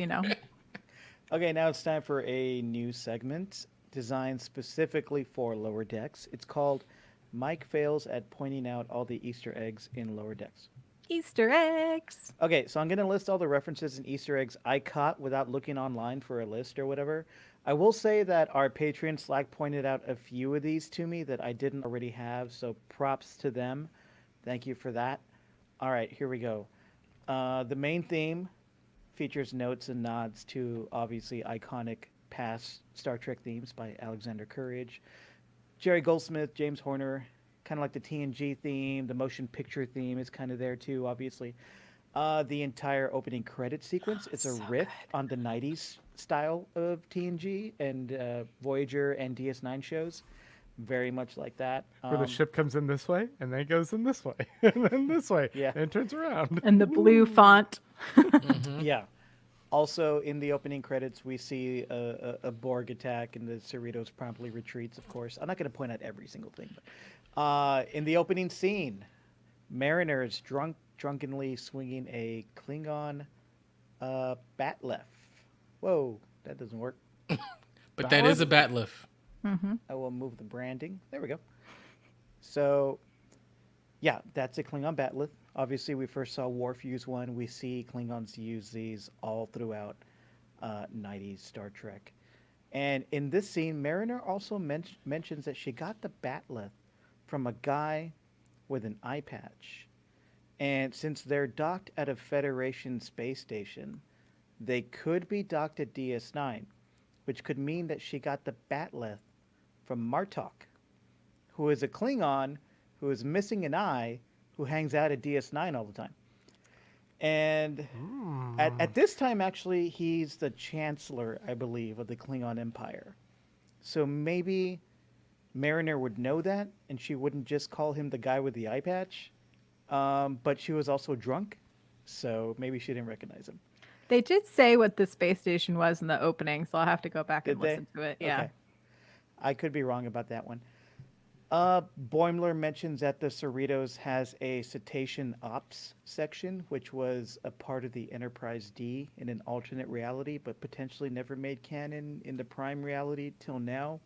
Okay, now it's time for a new segment designed specifically for Lower Decks. It's called Mike Fails at Pointing Out All the Easter Eggs in Lower Decks. Easter eggs. Okay, so I'm going to list all the references and Easter eggs I caught without looking online for a list or whatever. I will say that our Patreon Slack pointed out a few of these to me that I didn't already have, so props to them. Thank you for that. All right, here we go. The main theme features notes and nods to obviously iconic past Star Trek themes by Alexander Courage, Jerry Goldsmith, James Horner. Kind of like the TNG theme, the motion picture theme is kind of there too, obviously. The entire opening credit sequence, it's a riff on the 90s style of TNG and Voyager and DS9 shows. Very much like that. Where the ship comes in this way, and then it goes in this way, and then this way, Yeah. and it turns around. And the blue font. Yeah. Also, in the opening credits, we see a Borg attack, and the Cerritos promptly retreats, of course. I'm not going to point out every single thing. But, in the opening scene, Mariner is drunkenly swinging a Klingon batleth. Whoa, that doesn't work. But that is a bat lift. I will move the branding. There we go. So, yeah, that's a Klingon batleth. Obviously, we first saw Worf use one. We see Klingons use these all throughout 90s Star Trek. And in this scene, Mariner also mentions that she got the batleth from a guy with an eye patch. And since they're docked at a Federation space station, they could be docked at DS9, which could mean that she got the batleth from Martok, who is a Klingon who is missing an eye, who hangs out at DS9 all the time. And at this time, actually, he's the Chancellor, I believe, of the Klingon Empire. So maybe Mariner would know that, and she wouldn't just call him the guy with the eye patch. But she was also drunk, so maybe she didn't recognize him. They did say what the space station was in the opening, so I'll have to go back and Did they? listen to it. Yeah. Okay. I could be wrong about that one. Boimler mentions that the Cerritos has a cetacean ops section, which was a part of the Enterprise D in an alternate reality, but potentially never made canon in the Prime reality till now.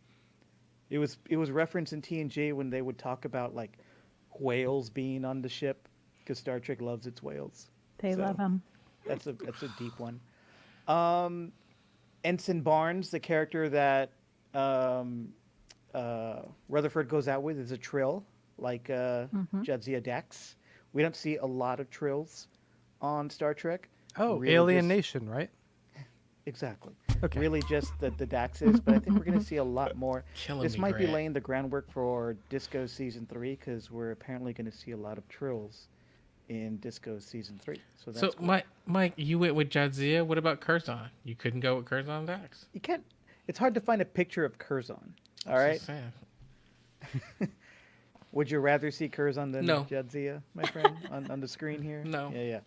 It was referenced in TNG when they would talk about like whales being on the ship, because Star Trek loves its whales. They love them. That's a deep one. Ensign Barnes, the character that Rutherford goes out with, is a Trill, like Jadzia Dax. We don't see a lot of Trills on Star Trek. Oh, Really Alien just- Nation, right? Exactly. Okay. Really just the Daxes, but I think we're going to see a lot more. Killing This me, might be Grant. laying the groundwork for Disco Season 3, because we're apparently going to see a lot of Trills in Disco Season 3. So that's So, cool. Mike, you went with Jadzia. What about Curzon? You couldn't go with Curzon Dax. You can't. It's hard to find a picture of Curzon. All right. Just saying. Would you rather see Curzon than No. Jadzia, my friend, on the screen here? No. Yeah.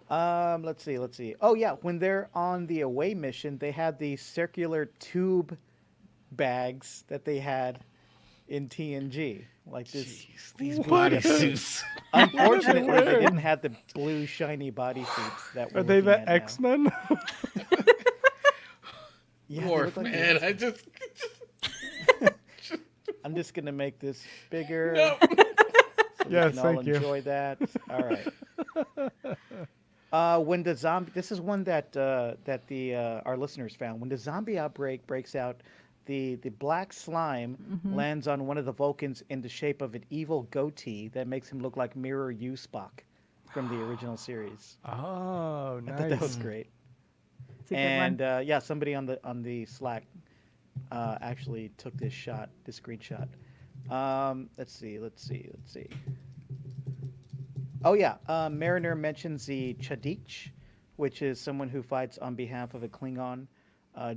Let's see. Oh, yeah. When they're on the away mission, they had these circular tube bags that they had in TNG. Like this. Jeez, these bodysuits. Unfortunately, they weird? didn't have the blue, shiny bodysuits that we're Are they looking the at now. X-Men? Yeah, they Worf, look like the man. X-Men. I just. I'm just going to make this bigger. No. So we Yes, can all thank you. enjoy that. All right. When the zombie, this is one that our listeners found. When the zombie outbreak breaks out, the black slime lands on one of the Vulcans in the shape of an evil goatee that makes him look like Mirror U Spock from the original series. Oh, I thought that was nice. great. It's a good And one. yeah, somebody on the Slack actually took this screenshot. Let's see. Oh yeah, Mariner mentions the Chadich, which is someone who fights on behalf of a Klingon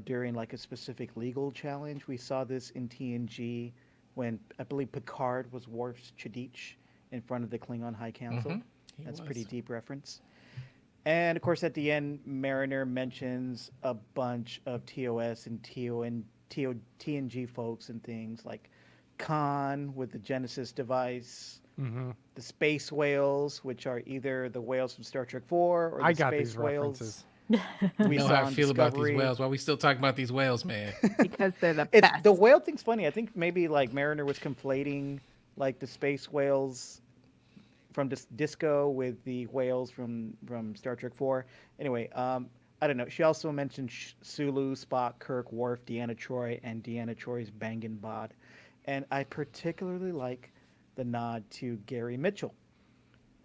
during like a specific legal challenge. We saw this in TNG when I believe Picard was Worf's Chadich in front of the Klingon High Council. He That's a was. pretty deep reference. And of course, at the end, Mariner mentions a bunch of TOS and TNG folks and things like Khan with the Genesis device, the space whales, which are either the whales from Star Trek 4 or the I got space these whales. references. We You know saw how I on feel about Discovery. these whales. Why we still talking about these whales, man? Because they're the It's best. the whale thing's funny. I think maybe like Mariner was conflating like the space whales from Disco with the whales from Star Trek 4. Anyway, I don't know. She also mentioned Sulu, Spock, Kirk, Worf, Deanna Troi, and Deanna Troi's bangin' bod. And I particularly like the nod to Gary Mitchell.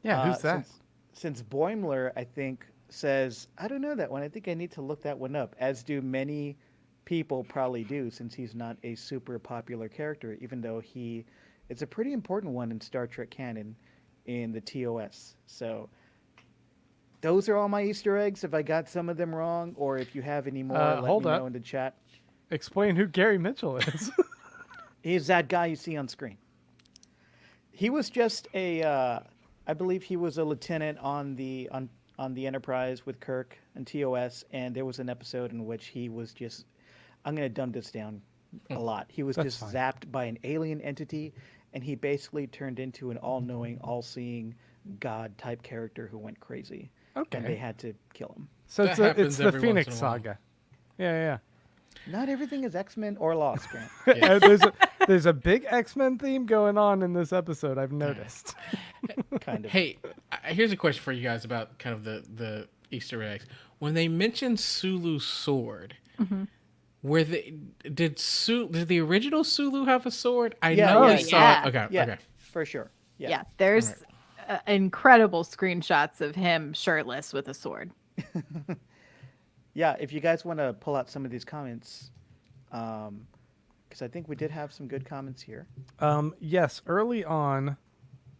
Yeah, who's that? since Boimler, I think, says, I don't know that one. I think I need to look that one up, as do many people probably do, since he's not a super popular character, even though it's a pretty important one in Star Trek canon in the TOS. So those are all my Easter eggs. If I got some of them wrong, or if you have any more, let hold me up. know in the chat. Explain who Gary Mitchell is. He's that guy you see on screen. He was just I believe he was a lieutenant on the Enterprise with Kirk and TOS, and there was an episode in which he was just, I'm going to dumb this down a lot. He was That's just fine. zapped by an alien entity, and he basically turned into an all-knowing, all-seeing God-type character who went crazy. And they Okay. had to kill him. So That it's happens the every once Phoenix in a while. Saga. Yeah, Not everything is X-Men or Lost, Grant. yeah. There's a big X-Men theme going on in this episode, I've noticed. Kind of. Hey, here's a question for you guys about kind of the Easter eggs. When they mentioned Sulu's sword, were they did the original Sulu have a sword? I Yeah, know yeah, we saw yeah. it. Okay, Yeah, okay. for sure. Yeah, there's incredible screenshots of him shirtless with a sword. Yeah, if you guys want to pull out some of these comments, because I think we did have some good comments here. Yes, early on,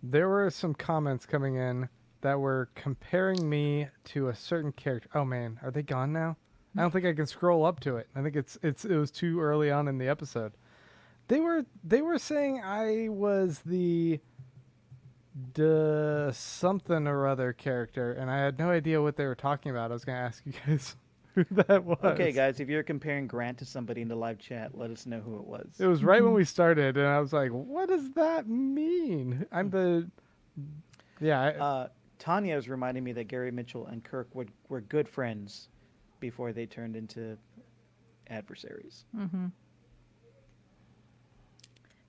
there were some comments coming in that were comparing me to a certain character. Oh man, are they gone now? I don't think I can scroll up to it. I think it was too early on in the episode. They were saying I was the something or other character, and I had no idea what they were talking about. I was gonna ask you guys who that was. Okay, guys, if you're comparing Grant to somebody in the live chat, let us know who it was. It was right when we started, and I was like, "What does that mean?" I'm the Tanya is reminding me that Gary Mitchell and Kirk were good friends before they turned into adversaries.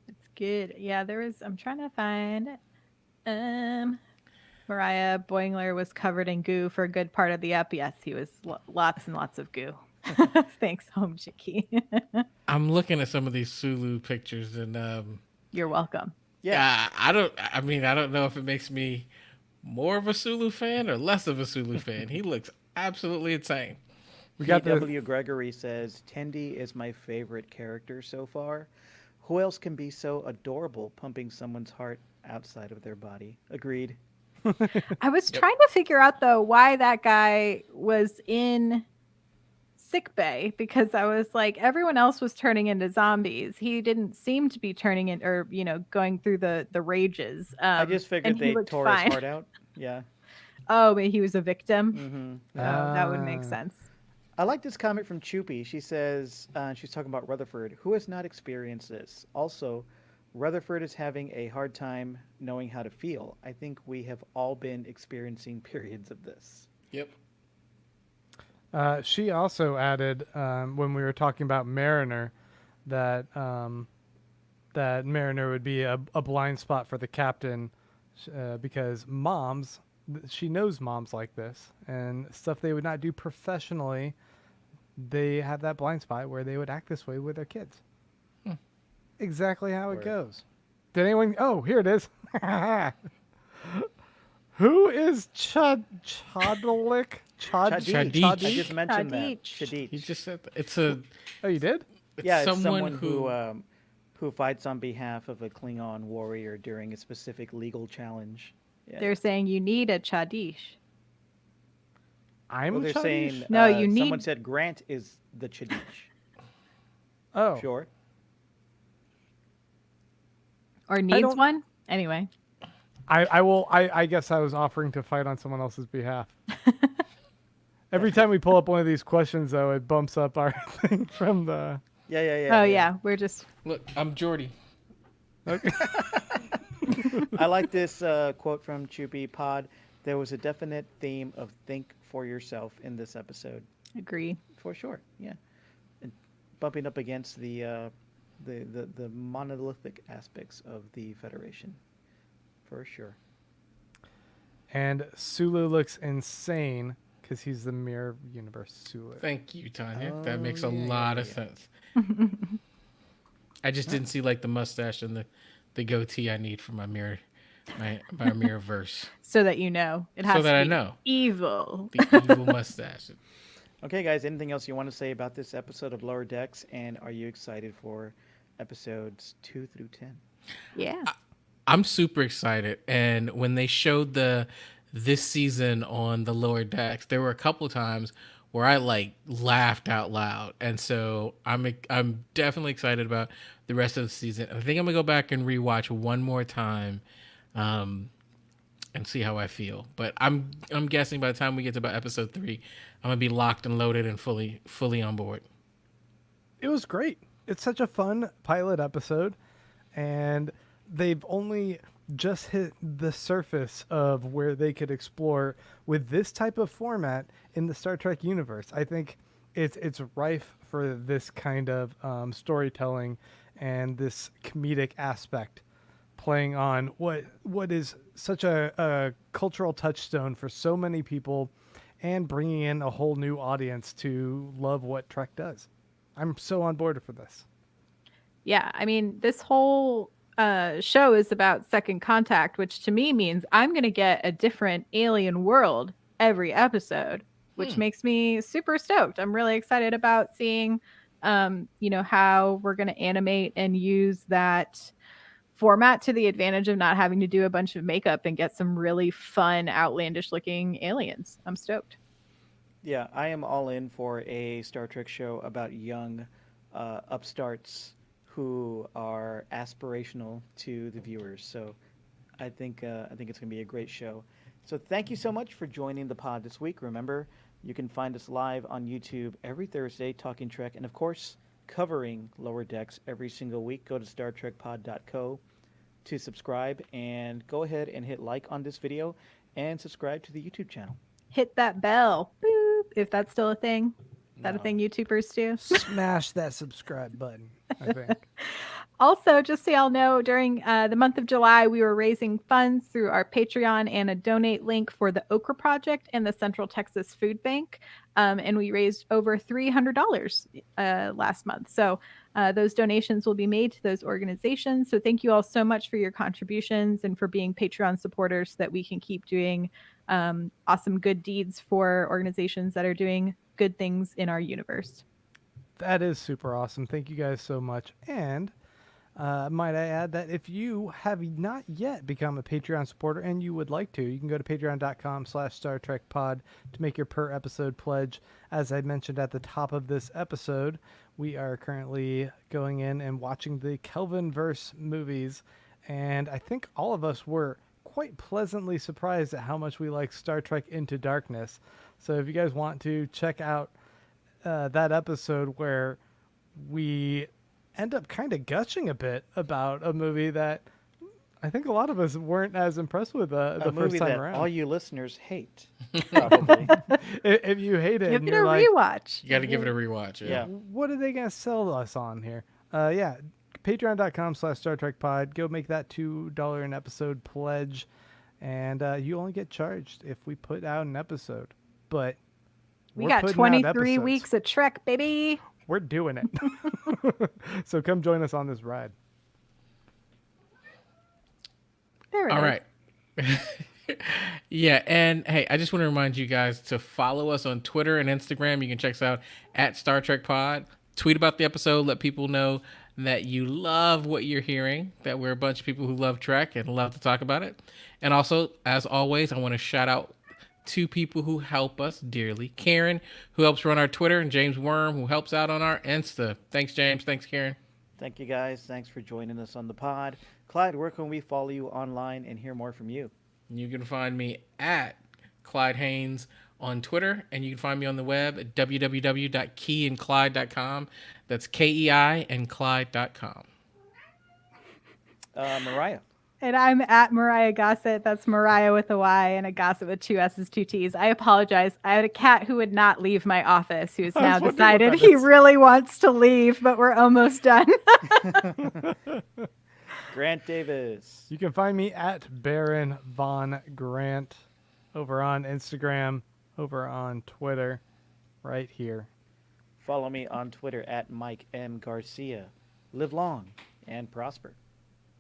It's good. Yeah, I'm trying to find Mariah Boingler was covered in goo for a good part of the ep. Yes, he was lots and lots of goo. Thanks, Home Chicky. I'm looking at some of these Sulu pictures, and You're welcome. Yeah, I don't know if it makes me more of a Sulu fan or less of a Sulu fan. He looks absolutely insane. we got the P.W. Gregory says, Tendi is my favorite character so far. Who else can be so adorable pumping someone's heart outside of their body? Agreed. I was trying to figure out though why that guy was in sick bay, because I was like, everyone else was turning into zombies. He didn't seem to be turning in, or going through the rages. I just figured and he they looked tore fine. his heart out. Yeah. Oh, but he was a victim. Hmm. Oh, that would make sense. I like this comment from Choopy. She says, she's talking about Rutherford. Who has not experienced this? Also, Rutherford is having a hard time knowing how to feel. I think we have all been experiencing periods of this. Yep. She also added when we were talking about Mariner that that Mariner would be a blind spot for the captain because she knows moms like this and stuff they would not do professionally. They have that blind spot where they would act this way with their kids. Exactly how it Word. goes. Did anyone? Oh, here it is. Who is Chodalik? Chadich. I just mentioned that. Chadich. He Chadich. just said that. It's a Oh, you did? Yeah, it's someone someone who fights on behalf of a Klingon warrior during a specific legal challenge. Yeah. They're saying you need a Chadish. I'm Well, they're Chadish? saying No, you someone need- said Grant is the Chadich. Oh, Sure. Or needs don't- one? Anyway. I will. I guess I was offering to fight on someone else's behalf. Every time we pull up one of these questions, though, it bumps up our thing from the. Yeah. Oh, yeah. We're just. look. I'm Jordy. Okay. I like this quote from Choopy Pod. There was a definite theme of think for yourself in this episode, Agree. for sure. Yeah, and bumping up against the monolithic aspects of the Federation, for sure. And Sulu looks insane because he's the mirror universe Sulu. Thank you, Tanya. That makes a Oh, yeah, lot yeah, of yeah. sense. I just didn't see like the mustache and the goatee I need for my mirror my mirror verse, So that you know. It has so that to I be know evil. the evil mustache. Okay, guys, anything else you want to say about this episode of Lower Decks? And are you excited for episodes 2 through 10? Yeah. I'm super excited, and when they showed this season on the lower decks, there were a couple of times where I like laughed out loud, and so I'm definitely excited about the rest of the season. I think I'm gonna go back and rewatch one more time, um, and see how I feel. But I'm guessing by the time we get to about episode 3, I'm gonna be locked and loaded and fully on board. It was great. It's such a fun pilot episode, and they've only just hit the surface of where they could explore with this type of format in the Star Trek universe. I think it's rife for this kind of storytelling and this comedic aspect, playing on what is such a cultural touchstone for so many people, and bringing in a whole new audience to love what Trek does. I'm so on board for this. Yeah. I mean, this whole show is about second contact, which to me means I'm going to get a different alien world every episode, which makes me super stoked. I'm really excited about seeing, how we're going to animate and use that format to the advantage of not having to do a bunch of makeup and get some really fun, outlandish looking aliens. I'm stoked. Yeah, I am all in for a Star Trek show about young upstarts who are aspirational to the viewers. So I think it's going to be a great show. So thank you so much for joining the pod this week. Remember, you can find us live on YouTube every Thursday talking Trek, and of course covering Lower Decks every single week. Go to StarTrekPod.co to subscribe, and go ahead and hit like on this video and subscribe to the YouTube channel. Hit that bell, boop, if that's still a thing. Is that a No. thing YouTubers do? Smash that subscribe button, I think. Also, just so y'all know, during the month of July, we were raising funds through our Patreon and a donate link for the Okra Project and the Central Texas Food Bank. And we raised over $300 last month. So those donations will be made to those organizations. So thank you all so much for your contributions and for being Patreon supporters so that we can keep doing awesome good deeds for organizations that are doing good things in our universe. That is super awesome. Thank you guys so much. And might I add that if you have not yet become a Patreon supporter and you would like to, you can go to patreon.com/StarTrekPod to make your per episode pledge. As I mentioned at the top of this episode, we are currently going in and watching the Kelvinverse movies, and I think all of us were quite pleasantly surprised at how much we like Star Trek Into Darkness. So if you guys want to check out that episode where we end up kind of gushing a bit about a movie that I think a lot of us weren't as impressed with the first movie time that around. all you listeners hate, probably. If you hate it Give and it a you're like, rewatch. You got to give it a rewatch. Yeah. what are they going to sell us on here? Yeah, patreon.com/StarTrekPod. Go make that $2 an episode pledge, and you only get charged if we put out an episode. But We we're got putting out 23 episodes. weeks of Trek, baby. We're doing it. So come join us on this ride. There it All is. right. Yeah, and hey, I just want to remind you guys to follow us on Twitter and Instagram. You can check us out at Star Trek Pod. Tweet about the episode. Let people know that you love what you're hearing, that we're a bunch of people who love Trek and love to talk about it. And also, as always, I want to shout out two people who help us dearly. Karen, who helps run our Twitter, and James Worm, who helps out on our Insta. Thanks, James. Thanks, Karen. Thank you, guys. Thanks for joining us on the pod. Clyde, where can we follow you online and hear more from you? You can find me at Clyde Haynes on Twitter, and you can find me on the web at www.keyandclyde.com. That's KEI and Clyde.com. Mariah. And I'm at Mariah Gossett. That's Mariah with a Y and a Gossett with 2 S's, 2 T's. I apologize. I had a cat who would not leave my office, who's I was now wondering what decided that he is. really wants to leave, but we're almost done. Grant Davis. You can find me at Baron Von Grant over on Instagram, over on Twitter, right here. Follow me on Twitter at Mike M. Garcia. Live long and prosper.